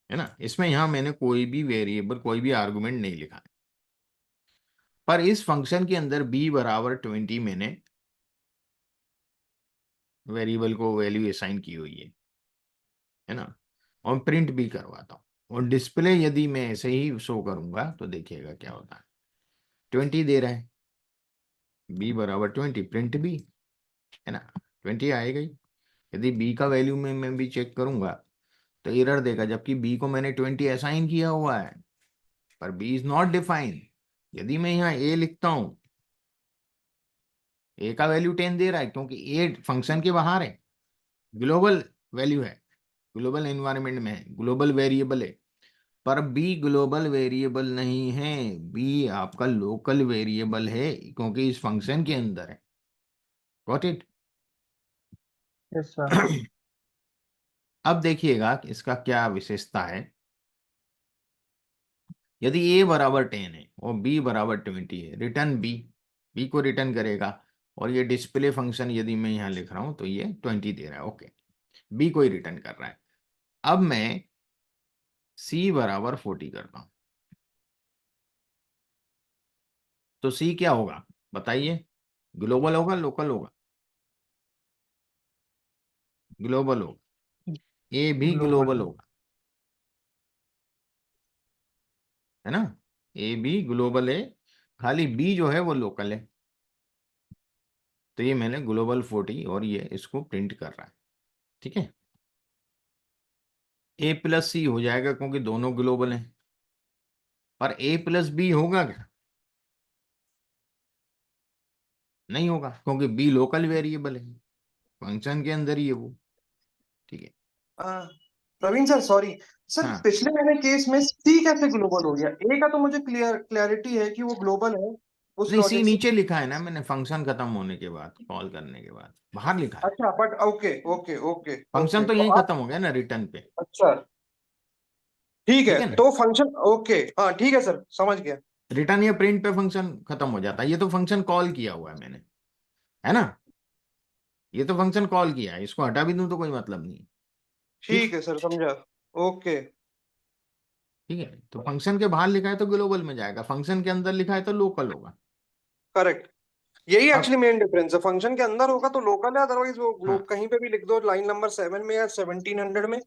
है ना। इसमें यहां मैंने कोई भी वेरिएबल, कोई भी आर्गुमेंट नहीं लिखा है, पर इस फंक्शन के अंदर b बराबर 20 मैंने वेरिएबल को वैल्यू असाइन की हुई है ना। और प्रिंट भी करवाता हूँ, और डिस्प्ले यदि मैं ऐसे ही शो करूंगा तो देखिएगा क्या होता है। 20 दे रहा है, b बराबर 20, प्रिंट भी, है ना, 20 आएगा ही। यदि b का वैल्यू में मैं भी चेक करूंगा तो एरर देगा, जबकि b को मैंने 20 असाइन किया हुआ है, पर b इज नॉट डिफाइंड। यदि मैं यहाँ a लिखता हूं, a का वैल्यू 10 दे रहा है क्योंकि a फंक्शन के बाहर है, ग्लोबल वैल्यू है, ग्लोबल एनवायरनमेंट में है, ग्लोबल वेरिएबल है। पर बी ग्लोबल वेरिएबल नहीं है, बी आपका लोकल वेरिएबल है क्योंकि इस फंक्शन के अंदर है। Got it? Yes, sir. अब देखिएगा कि इसका क्या विशेषता है। यदि a बराबर 10 है और b बराबर 20 है, रिटर्न b को रिटर्न करेगा। और ये डिस्प्ले फंक्शन यदि मैं यहाँ लिख रहा हूं तो ये 20 दे रहा है, ओके, b को ही रिटर्न कर रहा है। अब मैं c बराबर 40 करता हूं, तो c क्या होगा बताइए? ग्लोबल होगा, लोकल होगा? ग्लोबल होगा, ए भी Global. ग्लोबल होगा, है ना। ए भी ग्लोबल है, खाली बी जो है वो लोकल है। तो ये मैंने ग्लोबल 40 और ये इसको प्रिंट कर रहा है, ठीक है। ए प्लस सी हो जाएगा क्योंकि दोनों ग्लोबल हैं, पर ए प्लस बी होगा क्या? नहीं होगा, क्योंकि बी लोकल वेरिएबल है, फंक्शन के अंदर ही है वो, ठीक है। आ, प्रवीण सर सॉरी सर, हाँ, पिछले वाले केस में सी कैसे ग्लोबल हो गया? ए का तो मुझे क्लैरिटी है कि वो ग्लोबल है उस नहीं, सी लॉजिक से। नीचे लिखा है ना मैंने, फंक्शन खत्म होने के बाद, कॉल करने के बाद बाहर लिखा है। अच्छा but okay okay okay function okay तो तो यही आप, खत्म हो गया ना रिटर्न पे, अच्छा ठीक ठीक है है ना। तो फंक्शन, ओके हाँ ठीक है सर समझ गया। रिटर्न या प्रिंट पे फंक्शन खत्म हो जाता है, ये तो फंक्शन कॉल किया हुआ है मैंने, है ना। ये तो फंक्शन कॉल किया है, इसको हटा भी दूं तो कोई मतलब नहीं है। ठीक, ठीक है सर समझा। ओके ठीक है। तो फंक्शन के बाहर लिखा है तो ग्लोबल में जाएगा, फंक्शन के अंदर लिखा है तो लोकल होगा। करेक्ट, यही अब एक्चुअली मेन डिफरेंस है। फंक्शन के अंदर होगा तो लोकल है, अदरवाइज वो हाँ, कहीं पे भी लिख दो लाइन नंबर 7 में या 1700 में,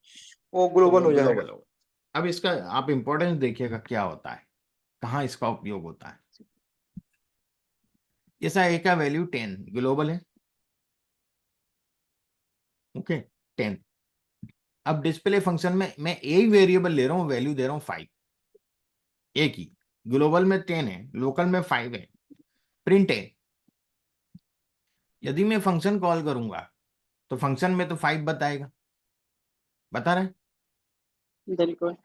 वो तो ग्लोबल वो हो जाएगा। ग्लोबल होगा। अब इसका आप इंपॉर्टेंस देखिएगा क्या होता है, कहाँ इसका उपयोग होता है। जैसा ए का वैल्यू 10 ग्लोबल है, ओके, 10। अब डिस्प्ले फंक्शन में मैं एक ही वेरिएबल ले रहा हूँ, वैल्यू दे रहा हूँ 5, एक ही, ग्लोबल में 10 है, लोकल में 5 है, प्रिंट है। यदि मैं फंक्शन कॉल करूंगा तो फंक्शन में तो 5 बताएगा, बता रहा है। बिल्कुल।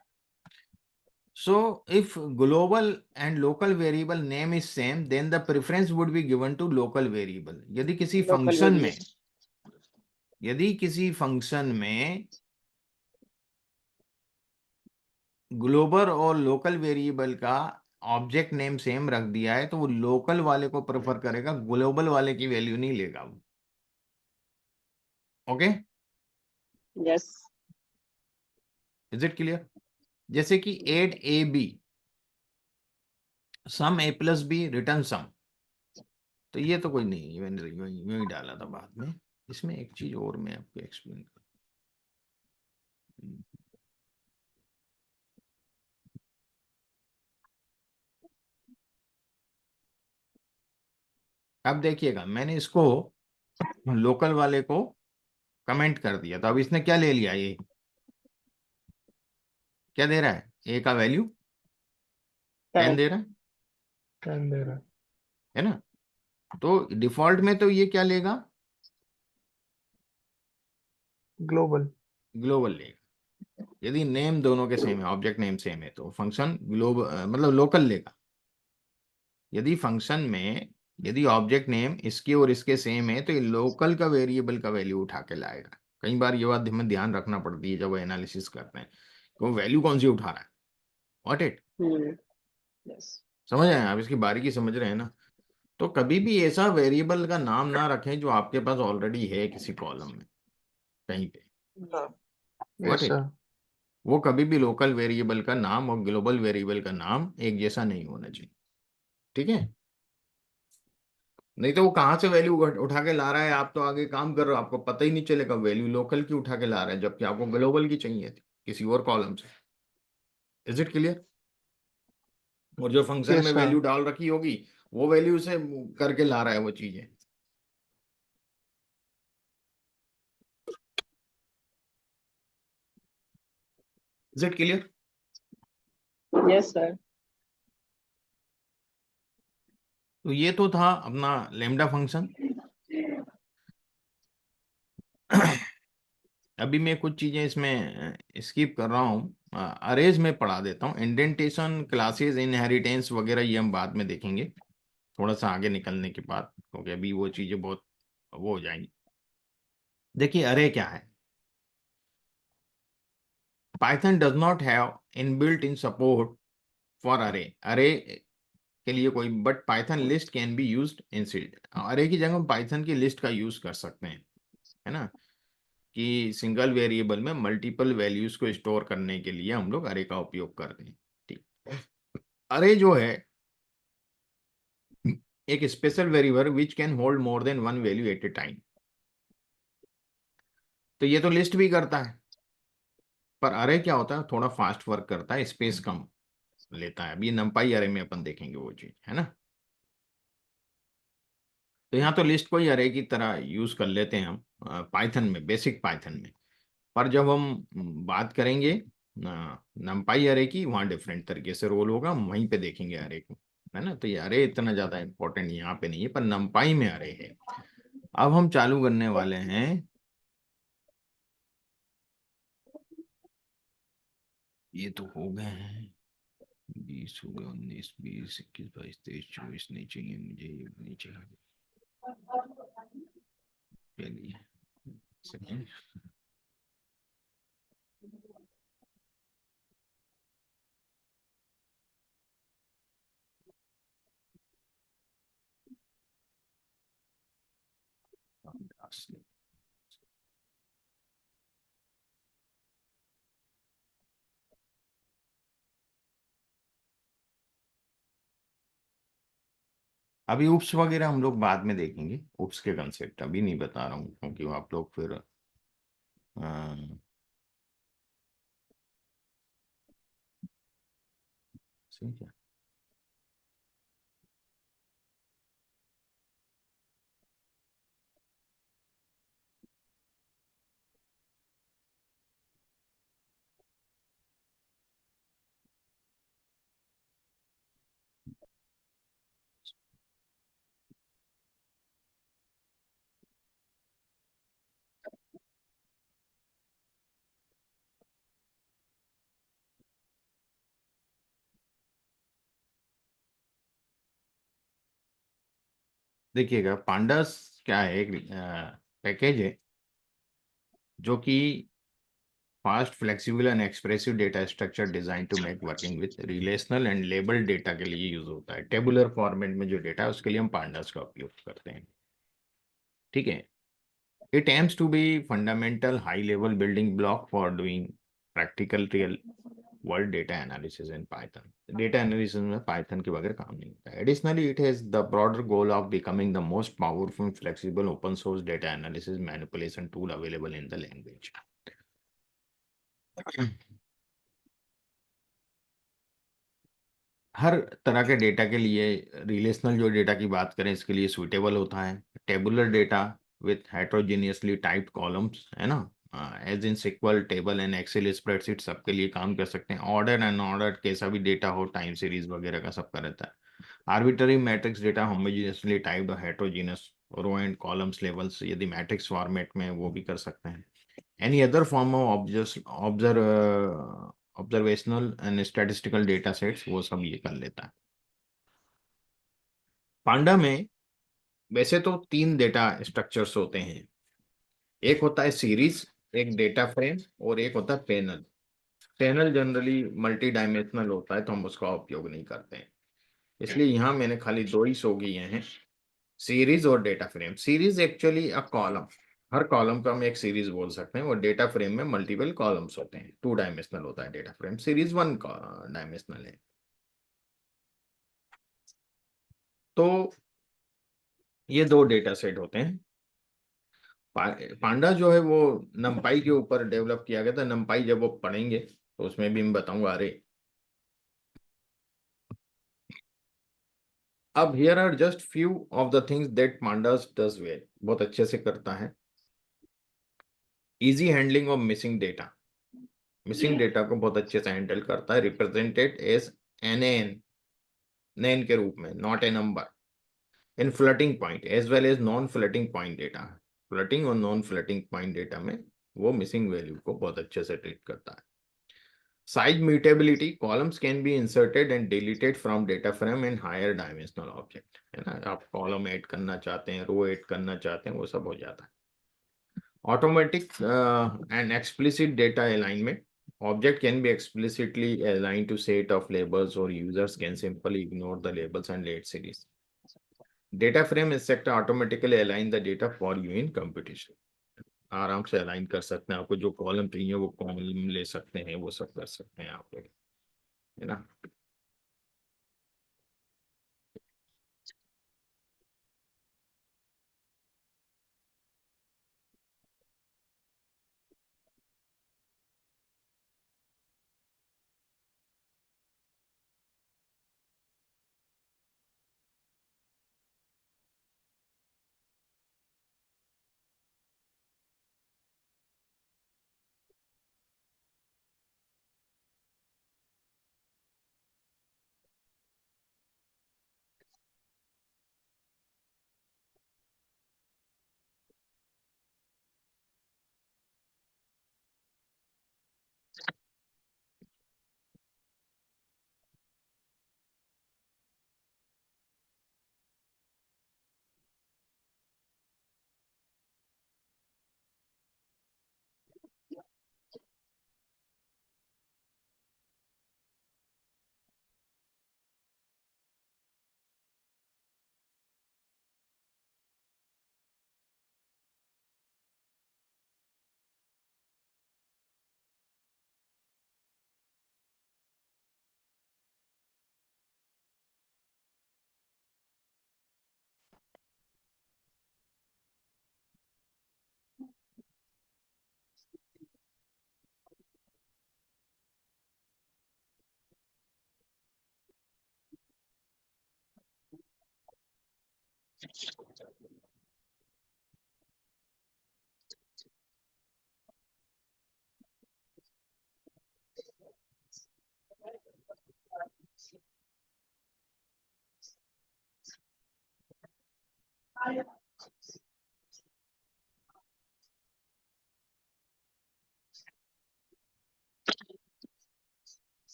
So if global and local variable name is same, then the preference would be given to local variable. Local variable. यदि किसी फंक्शन में ग्लोबल और लोकल वेरिएबल का ऑब्जेक्ट नेम सेम रख दिया है तो वो लोकल वाले को प्रेफर करेगा, ग्लोबल वाले की वैल्यू नहीं लेगा वो। Okay, yes. Is it clear? जैसे कि add a b, sum a plus b, return sum. तो ये तो कोई नहीं है, मैंने यूं ही डाला था बाद में। इसमें एक चीज और मैं आपको एक्सप्लेन कर, अब देखिएगा मैंने इसको लोकल वाले को कमेंट कर दिया, तो अब इसने क्या ले लिया, ये क्या दे रहा है, ए का वैल्यू 10 10। दे रहा 10 दे रहा है। है ना। तो डिफॉल्ट में तो ये क्या लेगा, Global. ग्लोबल लेगा। यदि नेम दोनों के सेम है, ऑब्जेक्ट नेम सेम है, तो फंक्शन ग्लोबल मतलब लोकल लेगा। यदि फंक्शन में यदि ऑब्जेक्ट नेम इसके और इसके सेम है तो ये लोकल का वेरिएबल का वैल्यू उठा के लाएगा। कई बार ये बात हमें ध्यान रखना पड़ती है जब एनालिसिस करते हैं कि वो वैल्यू कौन सी उठा रहा है। व्हाट इट, यस समझ आए आप, इसकी बारीकी समझ रहे हैं ना। तो कभी भी ऐसा वेरिएबल का नाम ना रखें जो आपके पास ऑलरेडी है किसी कॉलम में कहीं पे। What yes it, sir. वो कभी भी लोकल वेरिएबल का नाम और ग्लोबल वेरिएबल का नाम एक जैसा नहीं होना चाहिए, ठीक है। नहीं तो वो कहाँ से वैल्यू उठा के ला रहा है, आप तो आगे काम कर रहे हो, आपको पता ही नहीं चलेगा वैल्यू लोकल की उठा के ला रहा है जबकि आपको ग्लोबल की चाहिए थी किसी और कॉलम से। Is it clear. और जो फंक्शन में यस सर। वैल्यू डाल रखी होगी वो वैल्यू से करके ला रहा है वो चीजें। Is it clear. Yes sir. तो ये तो था अपना लैम्डा फंक्शन। अभी मैं कुछ चीजें इसमें स्किप कर रहा हूँ, अरेज में पढ़ा देता हूँ। इंडेंटेशन, क्लासेस, इनहेरिटेंस वगैरह ये हम बाद में देखेंगे थोड़ा सा आगे निकलने के बाद, क्योंकि अभी वो चीजें बहुत वो हो जाएंगी। देखिए अरे क्या है, Python does not have inbuilt in support for अरे। अरे के लिए कोई, but Python list can be used instead. अरे की जगह हम पाइथन की लिस्ट का यूज कर सकते हैं, है ना, कि सिंगल वेरिएबल में मल्टीपल वैल्यूज को स्टोर करने के लिए हम लोग अरे का उपयोग करते हैं। ठीक, अरे जो है एक special variable which can hold more than one value at a time. तो ये तो लिस्ट भी करता है, पर अरे क्या होता है, थोड़ा फास्ट वर्क करता है, स्पेस कम लेता है। अब ये नंपाई अरे में अपन देखेंगे वो चीज, है ना। तो यहाँ तो लिस्ट को ही अरे की तरह यूज कर लेते हैं हम पाइथन में, बेसिक पाइथन में। पर जब हम बात करेंगे नंपाई अरे की, वहाँ डिफरेंट तरीके से रोल होगा, हम वहीं पे देखेंगे अरे को, है ना। तो ये अरे इतना ज्यादा इंपॉर्टेंट यहाँ पे नहीं है, पर नंपाई में अरे है। अब हम चालू करने वाले हैं ये तो हो गए हैं 20 हो गए, 19 20 21 22 23 24 नहीं चाहिए मुझे, ये भी नहीं चाहिए। चलिए सही। अभी उप्स वगैरह हम लोग बाद में देखेंगे, उप्स के कंसेप्ट अभी नहीं बता रहा हूँ क्योंकि आप लोग फिर सही है। देखिएगा पांडास क्या है, एक पैकेज है जो कि fast, flexible and expressive data structure design to make working with relational and label data के लिए यूज होता है। टेबुलर फॉर्मेट में जो डेटा है उसके लिए हम पांडास का उपयोग करते हैं, ठीक है। It aims to be fundamental high level building block for doing practical real world data analysis in Python. Data analysis में पाइथन के बगैर काम नहीं होता है। Additionally it has the broader goal of becoming the most powerful flexible open source data analysis manipulation tool available in the language. हर तरह के डेटा के लिए, रिलेशनल जो डेटा की बात करें इसके लिए सूटेबल होता है। Tabular data with heterogeneously typed columns, है ना, as in SQL, table and Excel spreadsheet सबके लिए काम कर सकते हैं। ऑर्डर एंड ऑर्डर कैसा भी डेटा हो, टाइम सीरीज वगैरह का सबका रहता है। Arbitrary matrix data, homogeneously typed और heterogeneous, row and columns levels यदि मैट्रिक्स फॉर्मेट में, वो भी कर सकते हैं। Any other form of observational and statistical data sets वो सब ये कर लेता है। पांडा में वैसे तो 3 डेटा स्ट्रक्चर्स होते हैं, एक होता है सीरीज, एक डेटा फ्रेम और एक होता है panel. Panel generally multi dimensional होता है तो हम उसका उपयोग नहीं करते हैं, इसलिए यहाँ मैंने खाली 2 ही शो किए हैं, सीरीज और data frame. Series actually a column, her column को हम एक सीरीज बोल सकते हैं, और डेटा फ्रेम में मल्टीपल कॉलम्स होते हैं, 2 डायमेंशनल होता है डेटा फ्रेम, सीरीज 1 डायमेंशनल है। तो ये 2 डेटा सेट होते हैं। पांडा जो है वो नमपाई के ऊपर डेवलप किया गया था। नमपाई जब वो पढ़ेंगे तो उसमें भी मैं बताऊंगा। अरे अब here are just few of the things that pandas does well, बहुत अच्छे से करता है। Easy handling of missing data, missing data को बहुत अच्छे से हैंडल करता है, रिप्रेजेंटेड एज एन नैन के रूप में, not a number, in floating point as well as non floating point data. Floating और नॉन फ्लोटिंग पॉइंट डेटा में वो मिसिंग वैल्यू को बहुत अच्छे से ट्रीट करता है। Size mutability, columns can be inserted and deleted from data frame in higher dimensional object, है ना, आप कॉलम ऐड करना चाहते हैं, रो ऐड करना चाहते हैं, वो सब हो जाता है। Automatic and explicit data alignment, object can be explicitly aligned to set of labels or users can simply ignore the labels and let series. Data frame instructor automatically align the data for you in computation. आराम से अलाइन कर सकते हैं, आपको जो कॉलम चाहिए वो कॉलम ले सकते हैं, वो सब कर सकते हैं आप लोग, है ना।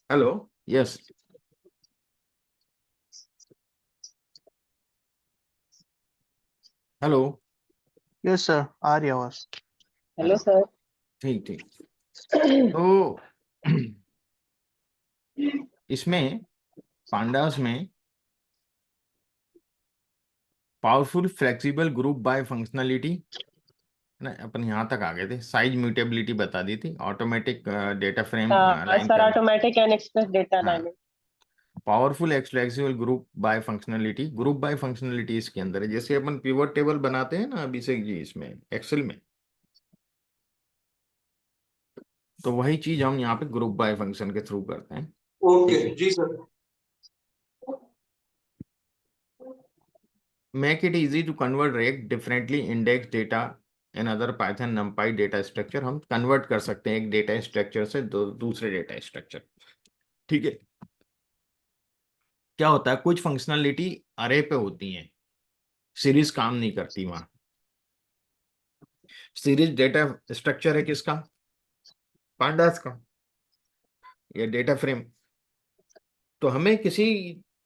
Hello, yes, hello, yes sir, आ रही आवाज। Hello sir. ठीक ठीक। तो इसमें पांडास में powerful flexible group by functionality ना, अपन यहाँ तक आ गए थे। साइज म्यूटेबिलिटी बता दी थी, ऑटोमेटिक डेटा फ्रेम हाँ लाइन सर, कर, ऑटोमेटिक एंड एक्सप्रेस डेटा हाँ, alignment. Powerful flexible group by functionality. Group by functionality इसके अंदर है, जैसे अपन पिवट टेबल बनाते हैं ना अभिषेक जी इसमें एक्सेल में, तो वही चीज हम यहाँ पे ग्रुप बाय फंक्शन के थ्रू करते हैं। ओके ठीक है, जी sir. make it easy to convert rect differently index data and other python numpy data structure, हम कन्वर्ट कर सकते हैं एक डेटा स्ट्रक्चर से दूसरे डेटा स्ट्रक्चर। ठीक है, क्या होता है, कुछ फंक्शनलिटी अरे पे होती हैं, सीरीज काम नहीं करती वहां। सीरीज डेटा स्ट्रक्चर है किसका, पांडास का या डेटा फ्रेम। तो हमें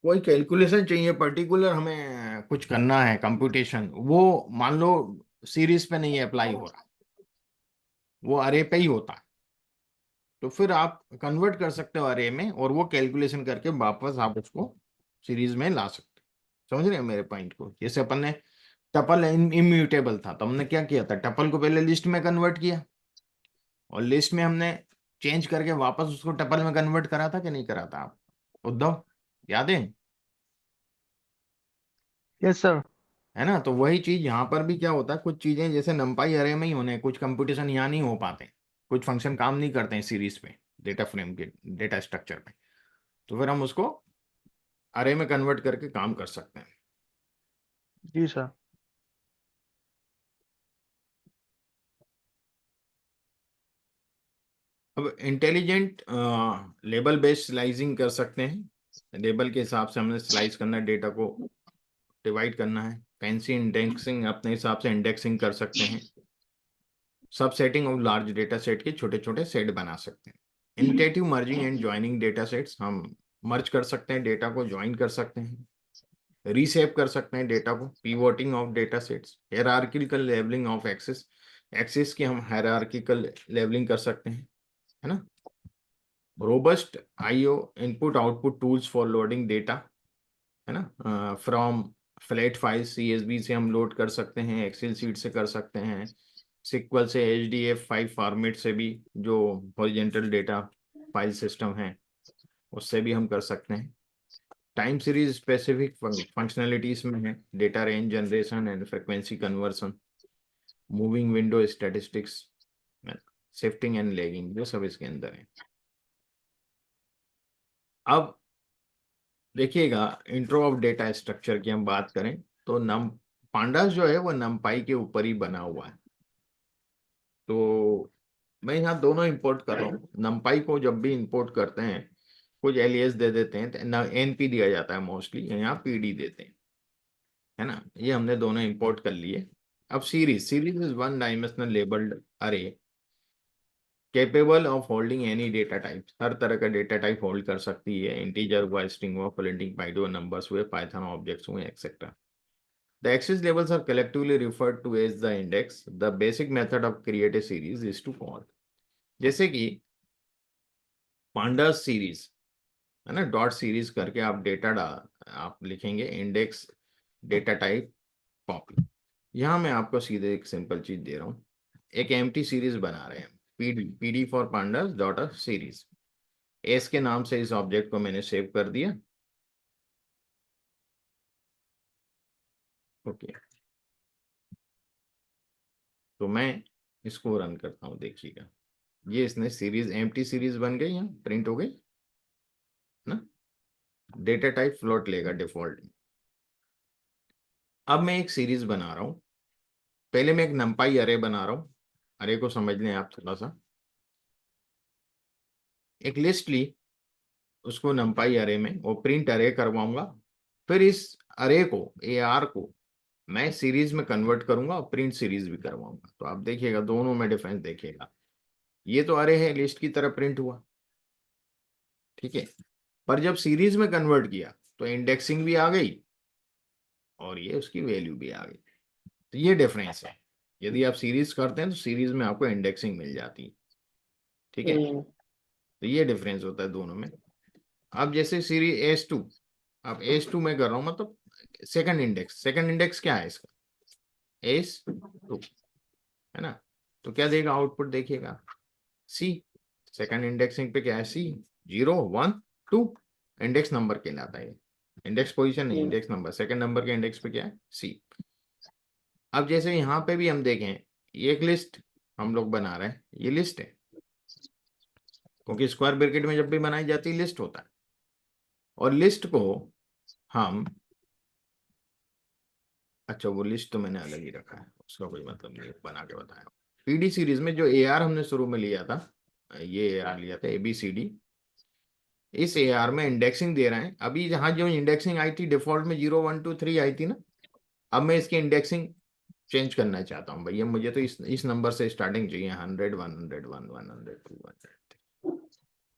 कोई कैलकुलेशन चाहिए पर्टिकुलर, हमें कुछ करना है कंप्यूटेशन, वो मान लो सीरीज पे नहीं अप्लाई हो रहा, वो अरे पे ही होता है, तो फिर आप कन्वर्ट कर सकते हो अरे में, और वो कैलकुलेशन करके वापस आप उसको सीरीज में ला सकते हो। समझ रहे हो मेरे पॉइंट को? जैसे अपन ने टपल इम्यूटेबल था, तो हमने क्या किया था, टपल को पहले लिस्ट में कन्वर्ट किया, और लिस्ट में हमने चेंज करके वापस उसको टपल में कन्वर्ट करा था कि नहीं करा था आप उद्धव, याद है? Yes sir. है ना? तो वही चीज यहाँ पर भी क्या होता है, कुछ चीजें जैसे नंपाई अरे में ही होने, कुछ कंप्यूटेशन यहाँ नहीं हो पाते, कुछ फंक्शन काम नहीं करते हैं सीरीज पे, डेटा फ्रेम के डेटा स्ट्रक्चर पे, तो फिर हम उसको अरे में कन्वर्ट करके काम कर सकते हैं। जी सर। अब इंटेलिजेंट लेबल बेस्ड स्लाइसिंग कर सकते हैं, लेबल के हिसाब से हमने स्लाइस करना है, डेटा को डिवाइड करना है। फैंसी इंडेक्सिंग, अपने हिसाब से इंडेक्सिंग कर सकते हैं। Subsetting of large data set के छोटे छोटे सेट बना सकते हैं। Intuitive merging and joining data sets, हम मर्ज कर सकते हैं, डेटा को ज्वाइन कर सकते हैं, रीसेप कर सकते हैं डेटा को। Pivoting of data sets, hierarchical levelling of axes, axes की हम हायरार्किकल लेवलिंग कर सकते हैं, है ना। Robust IO input output tools for loading data, है ना, फ्रॉम फ्लैट फाइल CSV से हम लोड कर सकते हैं, एक्सेल सीट से कर सकते हैं, सिक्वल से, HDF5 फॉर्मेट से भी, जो हॉरिजॉन्टल डेटा फाइल सिस्टम है उससे भी हम कर सकते हैं। टाइम सीरीज स्पेसिफिक फंक्शनलिटीज में है, data range generation and frequency conversion, moving window statistics, shifting and lagging, जो सब इसके अंदर है। अब देखिएगा, इंट्रो ऑफ डेटा स्ट्रक्चर की हम बात करें तो नम पांडास जो है वो नमपाई के ऊपर ही बना हुआ है। तो मैं यहाँ दोनों इंपोर्ट कर रहा हूँ। नमपाई को जब भी इंपोर्ट करते हैं कुछ एलियास दे देते हैं, NP दिया जाता है मोस्टली, यहाँ PD देते हैं, है ना। ये हमने दोनों इंपोर्ट कर लिए। अब series is one dimensional labelled array capable of holding any data type, हर तरह का डेटा टाइप होल्ड कर सकती है, इंटीजर हुआ, स्ट्रिंग हुआ, फ्लोटिंग पॉइंट हुआ, नंबर्स हुए, पाइथन ऑब्जेक्ट्स हुए, etcetera. The access labels are collectively referred to as the index. The basic method of create a series is to call. जैसे कि पांडास सीरीज है ना, डॉट सीरीज करके आप डेटा आप लिखेंगे इंडेक्स डेटा टाइप कॉपी। यहाँ मैं आपको सीधे एक सिंपल चीज दे रहा हूँ, एक एम्प्टी सीरीज बना रहे हैं, PD for pandas dot series, S के नाम से इस ऑब्जेक्ट को मैंने सेव कर दिया। ओके, तो मैं इसको रन करता हूँ, देखिएगा ये इसने सीरीज एम्प्टी सीरीज बन गई, यहाँ प्रिंट हो गई ना। डेटा टाइप फ्लोट लेगा डिफॉल्ट। अब मैं एक सीरीज बना रहा हूं, पहले मैं एक नंपाई अरे बना रहा हूं। अरे को समझ लें आप थोड़ा सा, एक लिस्ट ली, उसको नंपाई अरे में वो प्रिंट अरे करवाऊंगा, फिर इस अरे को AR को मैं सीरीज में कन्वर्ट करूंगा और प्रिंट सीरीज भी करवाऊंगा। तो आप देखिएगा दोनों में डिफरेंस देखिएगा, ये तो अरे है, लिस्ट की तरह प्रिंट हुआ, ठीक है, पर जब सीरीज में कन्वर्ट किया तो इंडेक्सिंग भी आ गई और ये उसकी वैल्यू भी आ गई। तो ये डिफरेंस है, यदि आप सीरीज करते हैं तो सीरीज में आपको इंडेक्सिंग मिल जाती है, ठीक है। तो ये डिफरेंस होता है दोनों में। अब जैसे सीरीज S2, अब S2 में कर रहा हूं, मतलब सेकंड इंडेक्स क्या है इसका, S2, है ना। तो क्या देगा आउटपुट, देखिएगा C, सेकंड इंडेक्सिंग पे क्या है, C 0 1 2, इंडेक्स नंबर कहलाता है, इंडेक्स पोजीशन नहीं, इंडेक्स नंबर, सेकंड नंबर के इंडेक्स पे क्या है, C। अब जैसे यहाँ पे भी हम देखें, ये एक लिस्ट हम लोग बना रहे हैं, ये लिस्ट है, क्योंकि स्क्वायर ब्रैकेट में जब भी बनाई जाती है लिस्ट होता है, और लिस्ट को हम, अच्छा वो लिस्ट तो मैंने अलग ही रखा है, उसका कोई मतलब नहीं, बना के बताया। PD सीरीज में जो AR हमने शुरू में लिया था, ये AR लिया था ABCD, इस AR में इंडेक्सिंग दे रहे हैं। अभी जहां जो इंडेक्सिंग आई थी डिफॉल्ट में 0 1 2 3 आई थी ना, अब मैं इसकी इंडेक्सिंग चेंज करना चाहता हूँ भैया, मुझे तो इस नंबर से स्टार्टिंग चाहिए, 100, 101, 100, 200।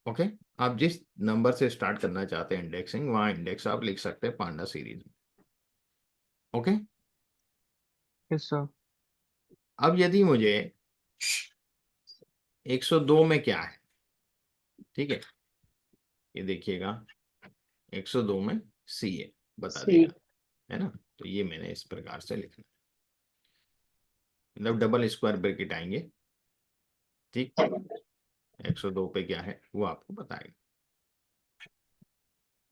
ओके, आप जिस नंबर से स्टार्ट करना चाहते हैं इंडेक्सिंग, वहाँ इंडेक्स आप लिख सकते हैं पांडा सीरीज में। Okay, yes sir. अब यदि मुझे 102 में क्या है, ठीक है, ये देखिएगा 102 में सी है, बता सी। देगा, है ना। तो ये मैंने इस प्रकार से लिखना, मतलब डबल स्क्वायर ब्रैकेट आएंगे, ठीक। 102 पे क्या है वो आपको बताएगा।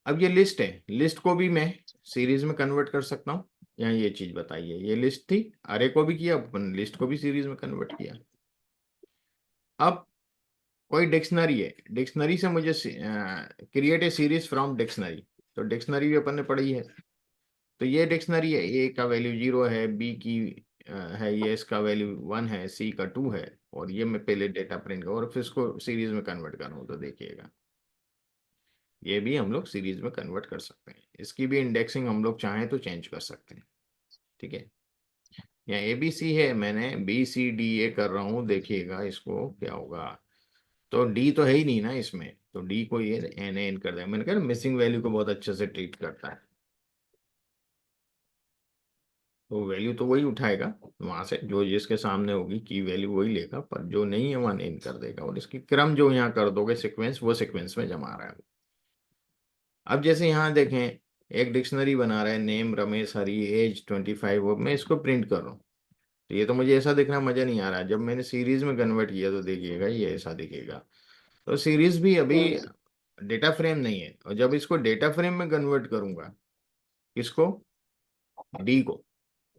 अब ये लिस्ट है, लिस्ट को भी मैं सीरीज में कन्वर्ट कर सकता हूँ। यहाँ ये चीज बताइए, ये लिस्ट थी, अरे को भी किया अपन, लिस्ट को भी सीरीज में कन्वर्ट किया। अब कोई डिक्शनरी है, डिक्शनरी से मुझे create a series from dictionary, तो डिक्शनरी भी अपन ने पढ़ी है। तो ये डिक्शनरी है, ए का वैल्यू 0 है, बी की है, ये इसका वैल्यू 1 है, सी का 2 है, और ये मैं पहले डेटा प्रिंट करूँ और फिर इसको सीरीज में कन्वर्ट करूँ, तो देखिएगा ये भी हम लोग सीरीज में कन्वर्ट कर सकते हैं। इसकी भी इंडेक्सिंग हम लोग चाहें तो चेंज कर सकते हैं, ठीक है। यहाँ ए बी सी है, मैंने बी सी डी ए कर रहा हूँ, देखिएगा इसको क्या होगा। तो डी तो है ही नहीं ना इसमें, तो डी को ये एन एन कर दिया, मैंने कहा मिसिंग वैल्यू को बहुत अच्छे से ट्रीट करता है, तो वैल्यू तो वही उठाएगा वहां से, जो जिसके सामने होगी की वैल्यू वही लेगा, पर जो नहीं है वहां एन कर देगा, और इसकी क्रम जो यहाँ कर दोगे सीक्वेंस, वो सीक्वेंस में जमा रहा है। अब जैसे यहाँ देखें, एक डिक्शनरी बना रहा है, नेम रमेश हरी, एज 25, वो मैं इसको प्रिंट कर रहा हूँ, तो ये तो मुझे ऐसा दिखना मजा नहीं आ रहा है। जब मैंने सीरीज में कन्वर्ट किया तो देखिएगा ये ऐसा दिखेगा। तो सीरीज भी अभी डेटा फ्रेम नहीं है, और जब इसको डेटा फ्रेम में कन्वर्ट करूंगा, किसको, डी को,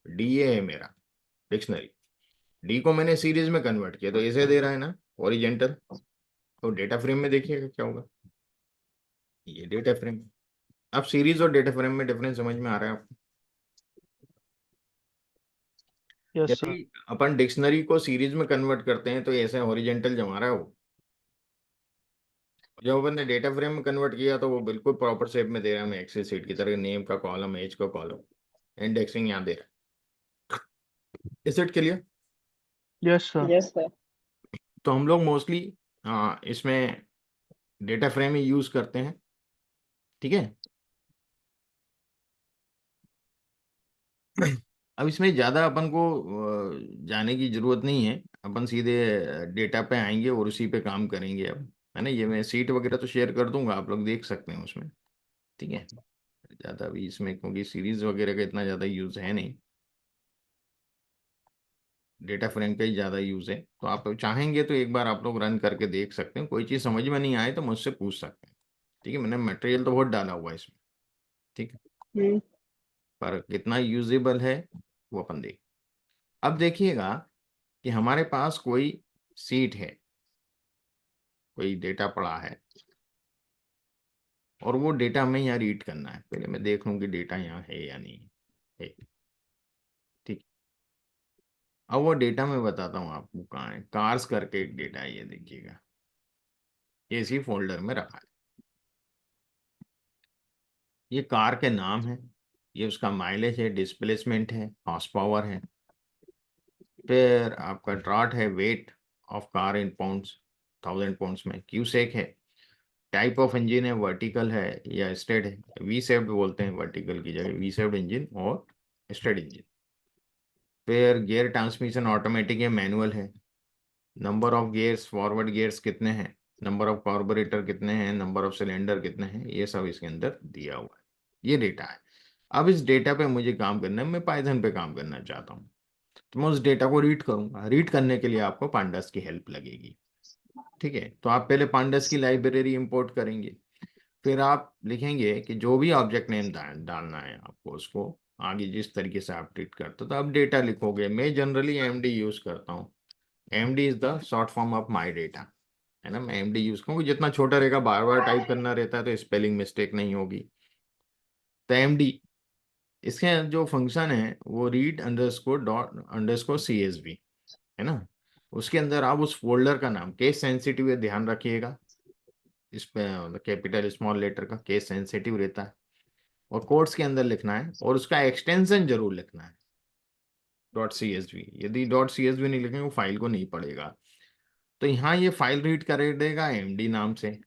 डी ये है मेरा डिक्शनरी, डी को मैंने सीरीज में कन्वर्ट किया, तो ऐसे दे रहा है ना ओरिजेंटल। तो डेटा फ्रेम में देखिएगा क्या होगा, ये डेटा फ्रेम। अब सीरीज और डेटा फ्रेम में डिफरेंस समझ में आ रहा है आपको। यस यदि सर। अपन डिक्शनरी को सीरीज में कन्वर्ट करते हैं तो ऐसे हॉरिजेंटल जमा रहा है वो, जब अपन ने डेटा फ्रेम में कन्वर्ट किया तो वो बिल्कुल प्रॉपर शेप में दे रहा है, हमें एक्सेल सीट की तरह, नेम का कॉलम, एज का कॉलम, इंडेक्सिंग यहाँ दे रहा है। Is it clear? Yes sir. Yes sir. तो हम लोग मोस्टली इसमें डेटा फ्रेम ही यूज करते हैं, ठीक है। अब इसमें ज़्यादा अपन को जाने की जरूरत नहीं है, अपन सीधे डेटा पे आएंगे और उसी पे काम करेंगे अब, है ना। ये मैं सीट वगैरह तो शेयर कर दूंगा, आप लोग देख सकते हैं उसमें, ठीक है। ज़्यादा भी इसमें, क्योंकि सीरीज वगैरह का इतना ज़्यादा यूज़ है नहीं, डेटा फ्रेम का ही ज़्यादा यूज़ है। तो आप चाहेंगे तो एक बार आप लोग रन करके देख सकते हैं, कोई चीज़ समझ में नहीं आए तो मुझसे पूछ सकते हैं, ठीक है। मैंने मटेरियल तो बहुत डाला हुआ है इसमें, ठीक है, हम्म। पर कितना यूजेबल है वो अपन देख। अब देखिएगा कि हमारे पास कोई सीट है, कोई डेटा पड़ा है, और वो डेटा हमें यहाँ रीड करना है। पहले मैं देख लूँ कि डेटा यहाँ है या नहीं है, ठीक। अब वो डेटा मैं बताता हूँ आपको कहाँ है, कार्स करके एक डेटा है, ये देखिएगा, ये इसी फोल्डर में रखा है। ये कार के नाम है, ये उसका माइलेज है, डिस्प्लेसमेंट है, हॉर्स पावर है, फिर आपका ड्रॉट है, weight of car in pounds, 1000 pounds में, क्यूसेक है, टाइप ऑफ इंजन है, वर्टिकल है या स्ट्रेट है, वी शेप्ड बोलते हैं वर्टिकल की जगह, वी शेप्ड इंजन और स्ट्रेट इंजन। फिर गियर ट्रांसमिशन ऑटोमेटिक है, मैनुअल है, number of gears, forward gears कितने हैं, नंबर ऑफ कार्बोरेटर कितने हैं, नंबर ऑफ सिलेंडर कितने हैं, ये सब इसके अंदर दिया हुआ है। ये डेटा है। अब इस डेटा पे मुझे काम करना है, मैं पाइथन पे काम करना चाहता हूँ, तो मैं उस डेटा को रीड करूंगा। रीड करने के लिए आपको पांडास की हेल्प लगेगी, ठीक है। तो आप पहले पांडास की लाइब्रेरी इंपोर्ट करेंगे, फिर आप लिखेंगे कि जो भी ऑब्जेक्ट नेम डालना है आपको, उसको आगे जिस तरीके से आप ट्रीट करते हो, तो आप डेटा लिखोगे। मैं जनरली एमडी यूज करता हूँ, MD is the short form of my data, है ना। मैं एमडी यूज करूँगा, जितना छोटा रहेगा, बार बार टाइप करना रहता है तो स्पेलिंग मिस्टेक नहीं होगी। तो एमडी, इसके जो फंक्शन है वो read underscore dot underscore CSV, है ना। उसके अंदर आप उस फोल्डर का नाम, केस सेंसिटिव है, ध्यान रखिएगा, इस पे कैपिटल स्मॉल लेटर का केस सेंसिटिव रहता है, और कोट्स के अंदर लिखना है, और उसका एक्सटेंशन जरूर लिखना है, .csv, यदि .csv नहीं लिखेंगे वो फाइल को नहीं पढ़ेगा। तो यहाँ ये फाइल रीड कर देगा md नाम से।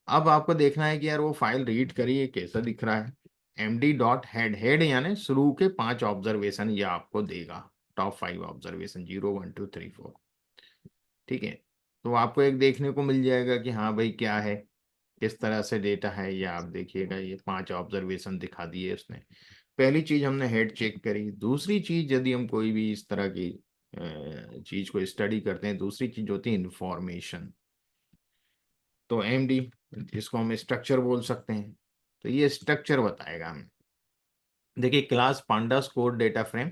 अब आपको देखना है कि यार वो फाइल रीड करी है कैसा दिख रहा है। md.head, हेड यानी शुरू के 5 ऑब्जर्वेशन ये आपको देगा, टॉप 5 ऑब्जर्वेशन 0 1 2 3 4। ठीक है, तो आपको एक देखने को मिल जाएगा कि हाँ भाई क्या है, किस तरह से डेटा है। ये आप देखिएगा, ये 5 ऑब्जर्वेशन दिखा दिए उसने। पहली चीज हमने हेड चेक करी। दूसरी चीज, यदि हम कोई भी इस तरह की चीज को स्टडी करते हैं, दूसरी चीज होती है इंफॉर्मेशन। तो एमडी, जिसको हम स्ट्रक्चर बोल सकते हैं, तो ये स्ट्रक्चर बताएगा हमें। देखिए, class pandas code data frame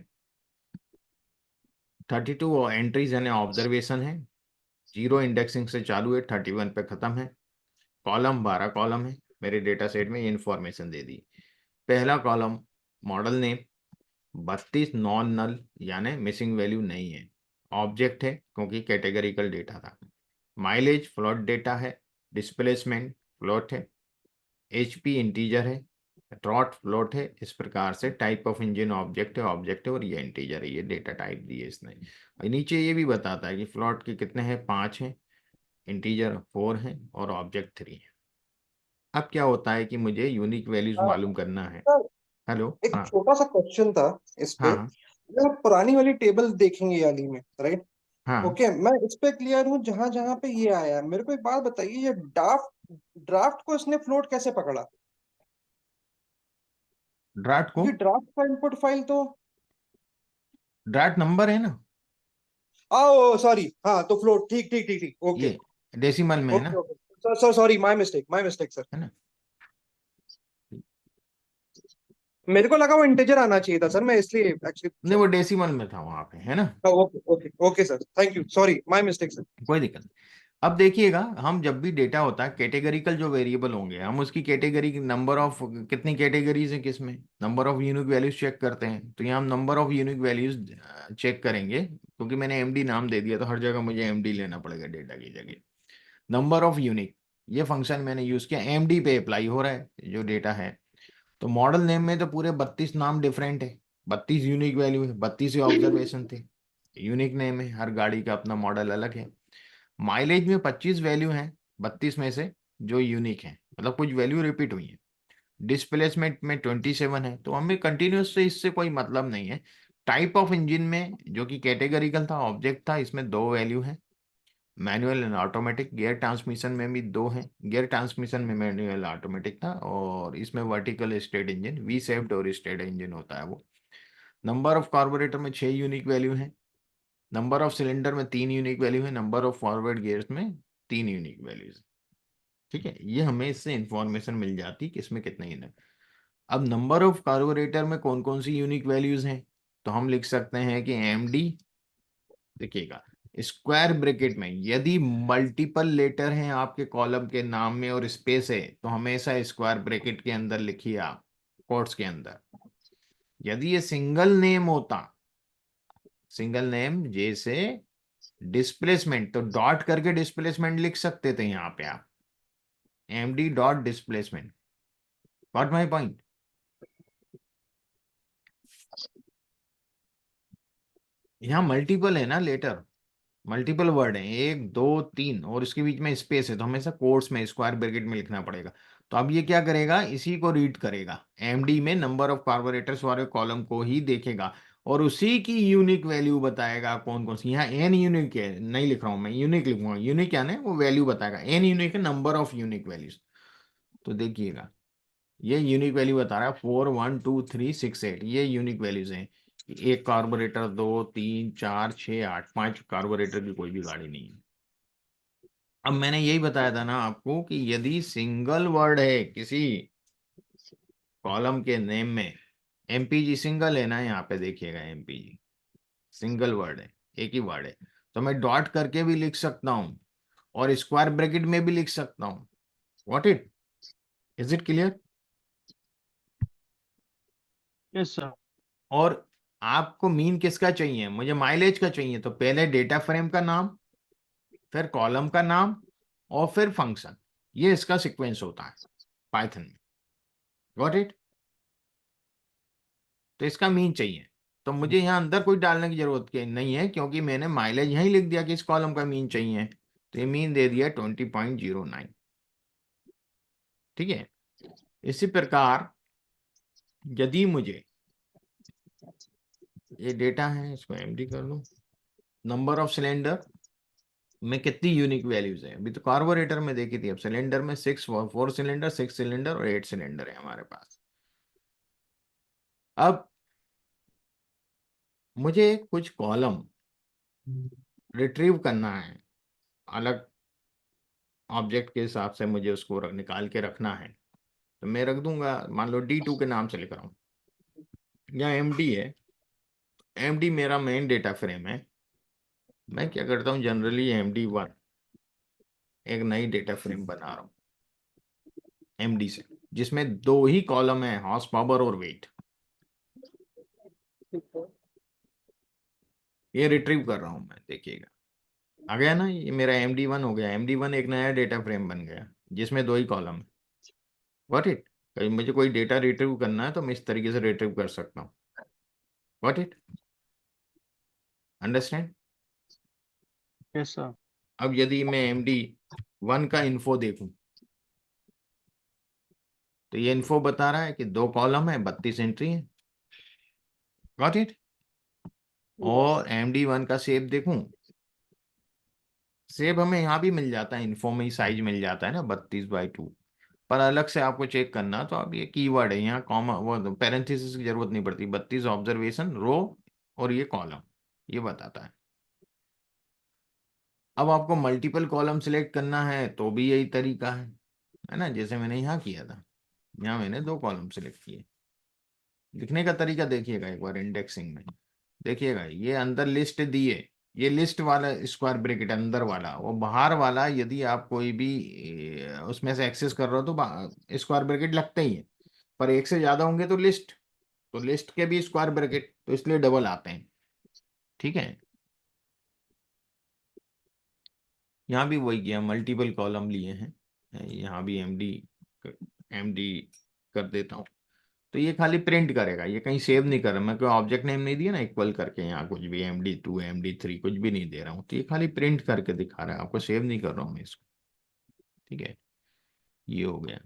32 entries यानी ऑब्जर्वेशन है, 0 इंडेक्सिंग से चालू है, 31 पे खत्म है। कॉलम 12 कॉलम है मेरे डेटा सेट में, ये इंफॉर्मेशन दे दी। पहला column model name 32 non null यानी मिसिंग वैल्यू नहीं है, ऑब्जेक्ट है क्योंकि कैटेगरिकल डेटा था। माइलेज फ्लोट डेटा है, डिस्प्लेसमेंट फ्लोट है, एचपी इंटीजर है, ट्रॉट फ्लोट है। इस प्रकार से टाइप ऑफ इंजन ऑब्जेक्ट है और ये इंटीजर है, ये डेटा टाइप दिए इसने। और नीचे ये भी बताता है कि फ्लोट के कितने हैं, 5 हैं, इंटीजर 4 हैं और ऑब्जेक्ट 3 है। अब क्या होता है कि मुझे यूनिक वैल्यूज मालूम करना है। सर, हेलो, एक हाँ छोटा सा क्वेश्चन था इस पे। हाँ अगर आप पुरानी वाली टेबल देखेंगे ये वाली में, राइट? हाँ। ओके, मैं इस पे क्लियर हूँ जहां जहां पे ये आया है। मेरे को एक बात बताइए, ये ड्राफ्ट को इसने फ्लोट कैसे पकड़ा? ड्राफ्ट को, क्योंकि ड्राफ्ट का इनपुट फाइल तो ड्राफ्ट नंबर है ना, ओ सॉरी, हाँ तो फ्लोट, ठीक ठीक ठीक ठीक, ओके ये डेसिमल में है ओके ना, okay. Sir sir sorry, my mistake sir. है ना। मेरे को लगा वो इंटीजर आना चाहिए था सर, मैं इसलिए एक्चुअली नहीं, पूछा। वो डेसिमल में था वहां पे, है ना। Okay okay okay sir, thank you, sorry my mistake sir. कोई दिक्कत नहीं। अब देखिएगा, हम जब भी डेटा होता है कैटेगरिकल जो वेरिएबल होंगे, हम उसकी कैटेगरी की नंबर ऑफ, कितनी कैटेगरीज है किसमें, number of unique values check करते हैं। तो यहाँ हम number of unique values check करेंगे, क्योंकि मैंने एमडी नाम दे दिया तो हर जगह मुझे एमडी लेना पड़ेगा डेटा की जगह। नंबर ऑफ यूनिक, ये फंक्शन मैंने यूज किया, एमडी पे अप्लाई हो रहा है जो डेटा है। तो मॉडल नेम में तो पूरे 32 नाम डिफरेंट है, 32 यूनिक वैल्यू है, 32 ही ऑब्जर्वेशन थे। यूनिक नेम है, हर गाड़ी का अपना मॉडल अलग है। माइलेज में 25 वैल्यू हैं 32 में से जो यूनिक है, मतलब कुछ वैल्यू रिपीट हुई है। डिस्प्लेसमेंट में 27 है, तो हमें कंटिन्यूस से इससे कोई मतलब नहीं है। टाइप ऑफ इंजन में जो कि कैटेगरिकल था, ऑब्जेक्ट था, इसमें 2 वैल्यू है, manual and automatic. Gear transmission में भी 2 हैं, गियर ट्रांसमिशन में मैनुअल ऑटोमेटिक था, और इसमें vertical state engine, V shaped और स्टेट इंजन होता है वो। नंबर ऑफ कार्बोरेटर में 6 यूनिक वैल्यू है, नंबर ऑफ सिलेंडर में 3 यूनिक वैल्यू है, नंबर ऑफ फॉरवर्ड गियर्स में 3 यूनिक वैल्यूज। ठीक है, ये हमें इससे इंफॉर्मेशन मिल जाती कि इसमें कितने यूनिक। अब नंबर ऑफ कार्बोरेटर में कौन कौन सी यूनिक वैल्यूज हैं, तो हम लिख सकते हैं कि एमडी, देखिएगा स्क्वायर ब्रैकेट में, यदि मल्टीपल लेटर हैं आपके कॉलम के नाम में और स्पेस है तो हमेशा स्क्वायर ब्रैकेट के अंदर लिखिए आप, कोट्स के अंदर। यदि ये सिंगल नेम होता, सिंगल नेम जैसे डिस्प्लेसमेंट, तो डॉट करके डिस्प्लेसमेंट लिख सकते थे यहाँ पे आप, MD dot displacement. Got my point. यहाँ मल्टीपल है ना लेटर, मल्टीपल वर्ड है, 1 2 3 और इसके बीच में स्पेस है, तो हमेशा कोट्स में स्क्वायर ब्रैकेट में लिखना पड़ेगा। तो अब ये क्या करेगा, इसी को रीड करेगा, एमडी में नंबर ऑफ कार्बोरेटर्स वाले कॉलम को ही देखेगा और उसी की यूनिक वैल्यू बताएगा कौन कौन सी। यहाँ एन यूनिक है, नहीं लिख रहा हूं मैं, यूनिक लिखूंगा। यूनिक क्या है, वो वैल्यू बताएगा, एन यूनिक है नंबर ऑफ यूनिक वैल्यूज। तो देखिएगा, ये यूनिक वैल्यू बता रहा है 4 1 2 3 6 8, ये यूनिक वैल्यूज हैं। एक कार्बोरेटर, 2 3 4 6 8, 5 कार्बोरेटर की कोई भी गाड़ी नहीं है। अब मैंने यही बताया था ना आपको कि यदि सिंगल वर्ड है किसी कॉलम के नेम में, एमपीजी सिंगल है ना, यहाँ पे देखिएगा एमपीजी सिंगल वर्ड है, एक ही वर्ड है, तो मैं डॉट करके भी लिख सकता हूँ और स्क्वायर ब्रैकेट में भी लिख सकता हूँ। What it, is it clear? Yes sir. और आपको मीन किसका चाहिए, मुझे माइलेज का चाहिए, तो पहले डेटा फ्रेम का नाम, फिर कॉलम का नाम और फिर फंक्शन, ये इसका सीक्वेंस होता है पाइथन में। Got it? तो इसका मीन चाहिए, तो मुझे यहाँ अंदर कोई डालने की जरूरत नहीं है, क्योंकि मैंने माइलेज यहीं लिख दिया कि इस कॉलम का मीन चाहिए, तो ये मीन दे दिया 20.09। ठीक है। इसी प्रकार यदि मुझे ये डेटा है, इसको एमडी कर लूं, नंबर ऑफ सिलेंडर में कितनी यूनिक वैल्यूज है, अभी तो कार्बोरेटर में देखी थी, अब सिलेंडर में 4 सिलेंडर, 6 सिलेंडर और 8 सिलेंडर है हमारे पास। अब मुझे कुछ कॉलम रिट्रीव करना है, अलग ऑब्जेक्ट के हिसाब से मुझे उसको निकाल के रखना है, तो मैं रख दूंगा, मान लो D2 के नाम से लिख रहा हूँ, या MD है, MD मेरा मेन डेटा फ्रेम है। मैं क्या करता हूँ, जनरली MD1 एक नई डेटा फ्रेम बना रहा हूँ MD से, जिसमें 2 ही कॉलम है, हॉर्स पावर और वेट। ये रिट्रीव कर रहा हूं मैं, देखिएगा आ गया ना, ये मेरा MD1 हो गया। MD1 एक नया डेटा फ्रेम बन गया जिसमें 2 ही कॉलम है। Got it. कहीं मुझे कोई डेटा रिट्रीव करना है तो मैं इस तरीके से रिट्रीव कर सकता हूँ। Got it, understand. Yes sir. अब यदि मैं MD1 का इन्फो देखूं, तो ये इन्फो बता रहा है कि 2 कॉलम है, 32 एंट्री है। Got it. और MD1 का शेप देखूं, शेप हमें यहाँ भी मिल जाता है, इन्फो में ही साइज मिल जाता है ना, 32/2। पर अलग से आपको चेक करना, तो अब ये कीवर्ड है यहाँ, कॉमा वो पैरेंथेसिस की जरूरत नहीं पड़ती, 32 ऑब्जर्वेशन रो और ये कॉलम, ये बताता है। अब आपको मल्टीपल कॉलम सिलेक्ट करना है तो भी यही तरीका है ना, जैसे मैंने यहाँ किया था, यहाँ मैंने 2 कॉलम सिलेक्ट किए। लिखने का तरीका देखिएगा एक बार इंडेक्सिंग में, देखिएगा ये अंदर लिस्ट दिए, ये लिस्ट वाला स्क्वायर ब्रैकेट अंदर वाला, वो बाहर वाला यदि आप कोई भी उसमें से एक्सेस कर रहे हो तो स्क्वायर ब्रैकेट लगते ही है, पर एक से ज्यादा होंगे तो लिस्ट के भी स्क्वायर ब्रैकेट, तो इसलिए डबल आते हैं। ठीक है। यहाँ भी वही किया, मल्टीपल कॉलम लिए हैं, यहाँ भी एमडी कर देता हूँ, तो ये खाली प्रिंट करेगा, ये कहीं सेव नहीं कर रहा मैं, कोई ऑब्जेक्ट नेम नहीं दिया ना इक्वल करके, यहाँ कुछ भी MD2 MD3 कुछ भी नहीं दे रहा हूँ, तो ये खाली प्रिंट करके दिखा रहा है आपको, सेव नहीं कर रहा हूँ मैं इसको। ठीक है, ये हो गया।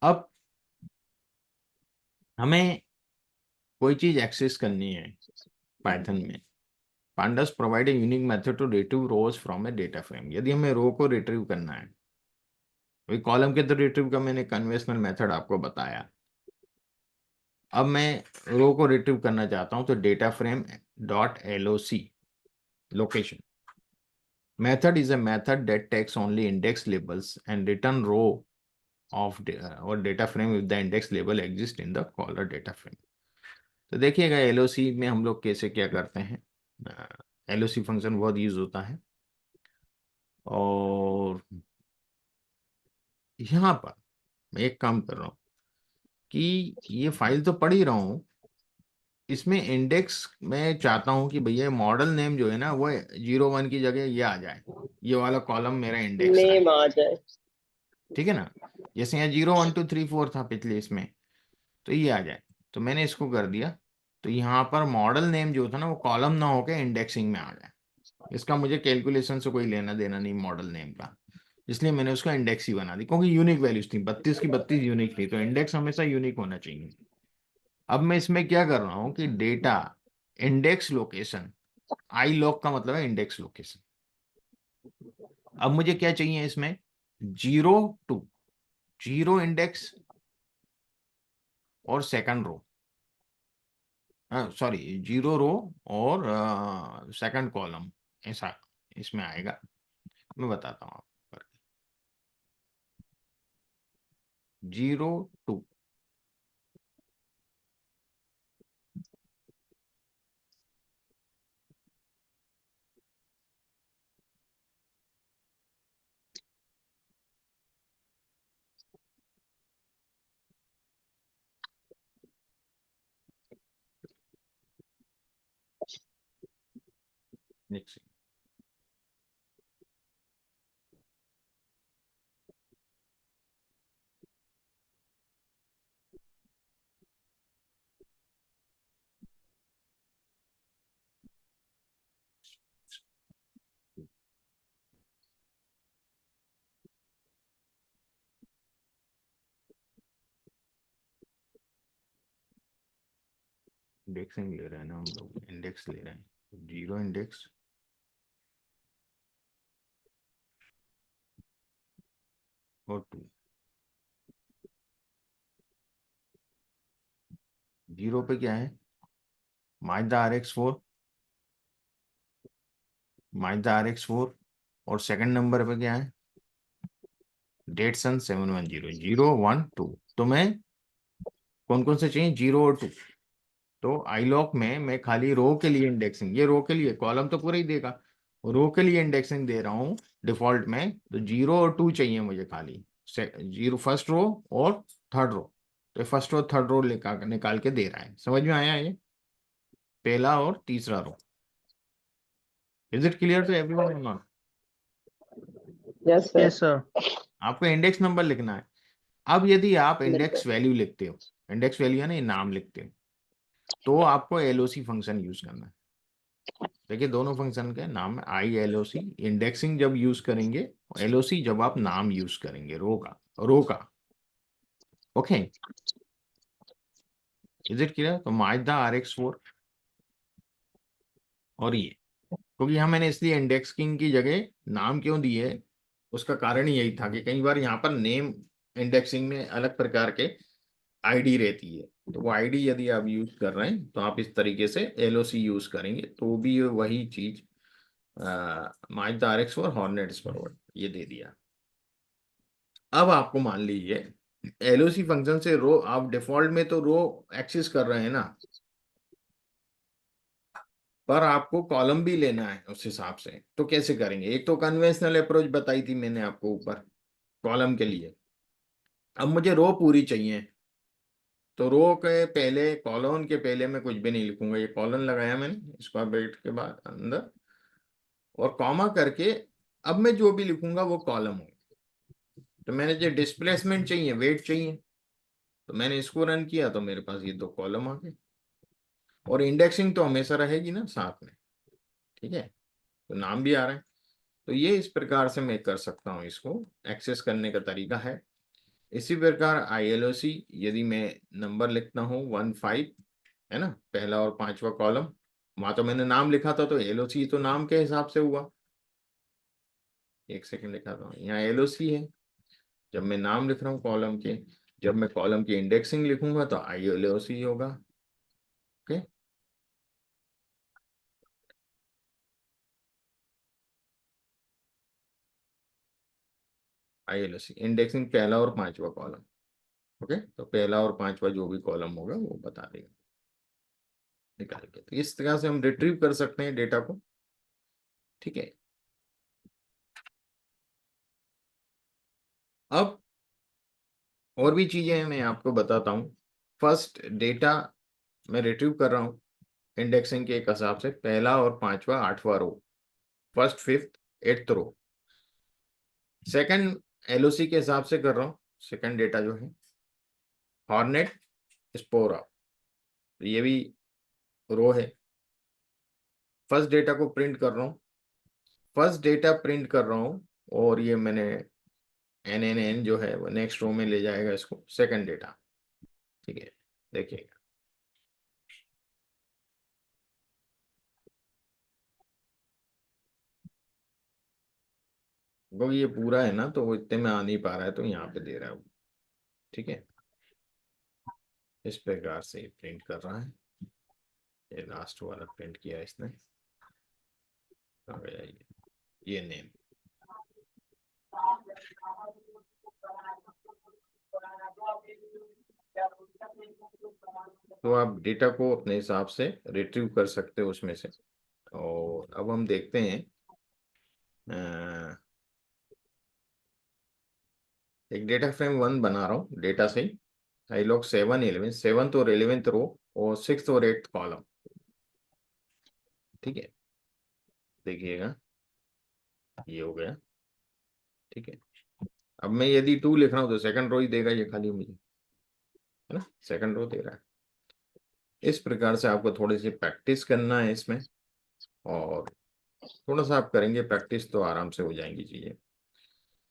अब हमें कोई चीज एक्सेस करनी है पाइथन में, pandas provide a unique method to retrieve rows from a data frame. यदि हमें रो को रिट्रीव करना है, वही कॉलम के तो रिट्रीव का मैंने कन्वेंशनल मेथड आपको बताया। अब मैं रो को रिट्रीव करना चाहता हूं, तो data frame dot LOC location method is a method that takes only index labels and return row of or data frame with the index label exist in the caller data frame. तो देखिएगा LOC में हम लोग कैसे क्या करते हैं, LOC फंक्शन बहुत यूज होता है, और यहाँ पर मैं एक काम कर रहा हूँ कि ये फाइल तो पढ़ ही रहा हूँ, इसमें इंडेक्स मैं चाहता हूँ कि भैया मॉडल नेम जो है ना वो 01 की जगह ये आ जाए, ये वाला कॉलम मेरा इंडेक्स रहे। नेम आ जाए। ठीक है ना, जैसे यहाँ 0 1 2 3 4 था पिछले इसमें, तो ये आ जाए, तो मैंने इसको कर दिया, तो यहाँ पर मॉडल नेम जो था ना वो कॉलम ना होके इंडेक्सिंग में आ जाए। इसका मुझे कैलकुलेशन से कोई लेना देना नहीं मॉडल नेम का, इसलिए मैंने उसका इंडेक्स ही बना दी, क्योंकि यूनिक वैल्यूज थी, 32 की 32 यूनिक थी, तो इंडेक्स हमेशा यूनिक होना चाहिए। अब मैं इसमें क्या कर रहा हूँ कि डेटा इंडेक्स लोकेशन, आई लॉक का मतलब है इंडेक्स लोकेशन। अब मुझे क्या चाहिए इसमें, 0 इंडेक्स और सेकंड रो, सॉरी 0 रो और सेकंड कॉलम, ऐसा इसमें आएगा। मैं बताता हूँ आपको, 0 2, नेक्स्ट। इंडेक्सिंग ले रहे हैं ना हम लोग, इंडेक्स ले रहे हैं, 0 इंडेक्स और 2। 0 पे क्या है, माइदा RX4, माइदा RX4, और सेकंड नंबर पे क्या है, डेटसन 710, 0 1 2। तो मैं कौन कौन से चाहिए, 0 और 2। तो आईलॉक में मैं खाली रो के लिए इंडेक्सिंग, ये रो के लिए, कॉलम तो पूरा ही देगा, रो के लिए इंडेक्सिंग दे रहा हूँ डिफॉल्ट में, तो 0 और 2 चाहिए मुझे खाली, 0 फर्स्ट रो और थर्ड रो। तो फर्स्ट रो थर्ड रो निकाल के दे रहा है, समझ में आया ये, पहला और तीसरा रो। Is it clear to everyone or not? Yes sir. Yes, sir. आपको इंडेक्स नंबर लिखना है। अब यदि आप बिल्कुल। इंडेक्स वैल्यू लिखते हो, इंडेक्स वैल्यू है ना, ये नाम लिखते हो, तो आपको एलओसी फंक्शन यूज करना है। देखिए दोनों फंक्शन के नाम है, ILOC इंडेक्सिंग जब यूज करेंगे, LOC जब आप नाम यूज करेंगे रो का। Okay, is it clear? तो माइदा RX4 और ये, क्योंकि यहाँ मैंने इसलिए इंडेक्सिंग की जगह नाम क्यों दी है, उसका कारण ही यही था कि कई बार यहाँ पर नेम इंडेक्सिंग में अलग प्रकार के ID रहती है, तो वो ID यदि आप यूज कर रहे हैं तो आप इस तरीके से LOC यूज करेंगे, तो भी वही चीज माइदा RX4 हॉर्नेट्स फॉरवर्ड ये दे दिया। अब आपको मान लीजिए LOC फंक्शन से रो, आप डिफॉल्ट में तो रो एक्सेस कर रहे हैं ना, पर आपको कॉलम भी लेना है उस हिसाब से, तो कैसे करेंगे? एक तो कन्वेंशनल अप्रोच बताई थी मैंने आपको ऊपर कॉलम के लिए। अब मुझे रो पूरी चाहिए, तो रो के पहले, कॉलन के पहले मैं कुछ भी नहीं लिखूंगा, ये कॉलन लगाया मैंने स्क्वायर ब्रैकेट के बाद अंदर, और कॉमा करके अब मैं जो भी लिखूंगा वो कॉलम हो। तो मैंने जो डिस्प्लेसमेंट चाहिए, वेट चाहिए, तो मैंने इसको रन किया तो मेरे पास ये 2 कॉलम आ गए, और इंडेक्सिंग तो हमेशा रहेगी ना साथ में, ठीक है, तो नाम भी आ रहा है। तो ये इस प्रकार से मैं कर सकता हूँ, इसको एक्सेस करने का तरीका है। इसी प्रकार ILOC, यदि मैं नंबर लिखता हूँ 15, है ना, पहला और 5वां कॉलम, वहां तो मैंने नाम लिखा था, तो LOC तो नाम के हिसाब से हुआ। एक सेकंड लिखा था, यहाँ LOC है, जब मैं नाम लिख रहा हूँ कॉलम के, जब मैं कॉलम की इंडेक्सिंग लिखूंगा तो ILOC होगा। ओके, ILOC इंडेक्सिंग पहला और 5वां कॉलम। ओके, तो पहला और 5वां जो भी कॉलम होगा वो बता देगा निकाल के। तो इस तरह से हम रिट्रीव कर सकते हैं डेटा को, ठीक है। अब और भी चीजें हैं, मैं आपको बताता हूँ। फर्स्ट डेटा मैं रिट्रीव कर रहा हूँ इंडेक्सिंग के एक हिसाब से, पहला और 5वां 8वां रो, फर्स्ट फिफ्थ एट्थ रो। सेकंड LOC के हिसाब से कर रहा हूँ, सेकंड डेटा जो है हॉर्नेट स्पोरा, तो ये भी रो है। फर्स्ट डेटा को प्रिंट कर रहा हूँ, फर्स्ट डेटा प्रिंट कर रहा हूँ, और ये मैंने NNN जो है वो नेक्स्ट रो में ले जाएगा इसको, सेकंड डेटा, ठीक है। देखिएगा, वो ये पूरा है ना, तो वो इतने में आ नहीं पा रहा है, तो यहाँ पे दे रहा है वो, ठीक है। इस प्रकार से प्रिंट कर रहा है, ये लास्ट वाला प्रिंट किया इसने, आ गया ये नेम। तो आप डेटा को अपने हिसाब से रिट्रीव कर सकते हो उसमें से। और अब हम देखते हैं, एक डेटा फ्रेम 1 बना रहा हूँ डेटा से, ILOC 7 11 7th और 11th रो और 6th और 8th कॉलम, ठीक है। देखिएगा ये हो गया, ठीक है। अब मैं यदि 2 लिख रहा हूँ तो सेकंड रो ही देगा ये खाली मुझे, है ना, सेकंड रो दे रहा है। इस प्रकार से आपको थोड़ी सी प्रैक्टिस करना है इसमें, और थोड़ा सा आप करेंगे प्रैक्टिस तो आराम से हो जाएंगी चीजें।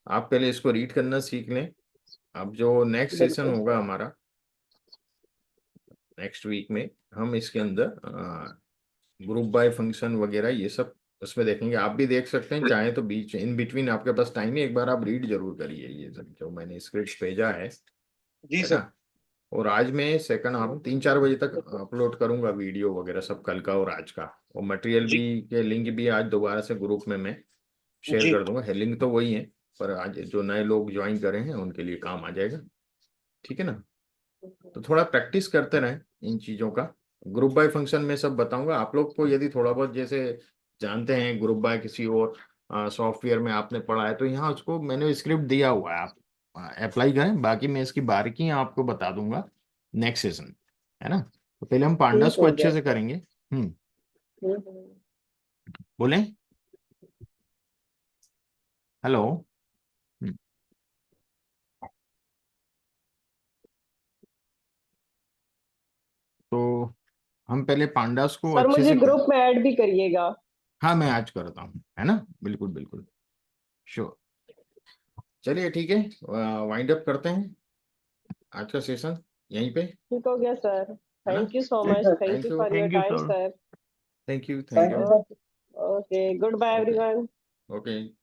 आप पहले इसको रीड करना सीख लें। अब जो नेक्स्ट सेशन बिल्कुल। होगा हमारा, नेक्स्ट वीक में हम इसके अंदर ग्रुप बाय फंक्शन वगैरह ये सब उसमें देखेंगे। आप भी देख सकते हैं चाहे तो बीच इन बिटवीन आपके पास टाइम है, एक बार आप रीड जरूर करिए ये सब जो मैंने स्क्रिप्ट भेजा है जी सर। ना। और आज मैं सेकंड हाफ 3-4 बजे तक अपलोड करूंगा वीडियो वगैरह सब, कल का और आज का। और मटेरियल जी भी के लिंक भी आज दोबारा से ग्रुप में मैं शेयर जी कर दूंगा। लिंक तो वही है, पर आज जो नए लोग ज्वाइन करे हैं उनके लिए काम आ जाएगा, ठीक है ना। तो थोड़ा प्रैक्टिस करते रहें इन चीज़ों का। ग्रुप बाय फंक्शन में सब बताऊंगा आप लोग को। यदि थोड़ा बहुत जैसे जानते हैं ग्रुप बाय किसी और सॉफ्टवेयर में आपने पढ़ा है तो यहाँ उसको मैंने स्क्रिप्ट दिया हुआ है, आप अप्लाई करें। बाकी मैं इसकी बारीकियां आपको बता दूंगा नेक्स्ट सेशन, है ना। तो पहले हम पांडास ठीक को हो अच्छे गया से सर। करेंगे। हम्म। बोलें हेलो। तो हम पहले पांडास को सर अच्छे मुझे से ग्रुप में ऐड भी करिएगा। हाँ मैं आज करता हूँ, है ना, बिल्कुल बिल्कुल श्योर। चलिए ठीक है, वाइंड अप करते हैं आज का सेशन यहीं पे, ठीक हो गया सर। है ना। थैंक यू सो जी much, sir. Thank thank you you, for your Thank you, time sir. Sir. Thank you, thank thank you. You sir. Okay, good bye okay everyone. Okay.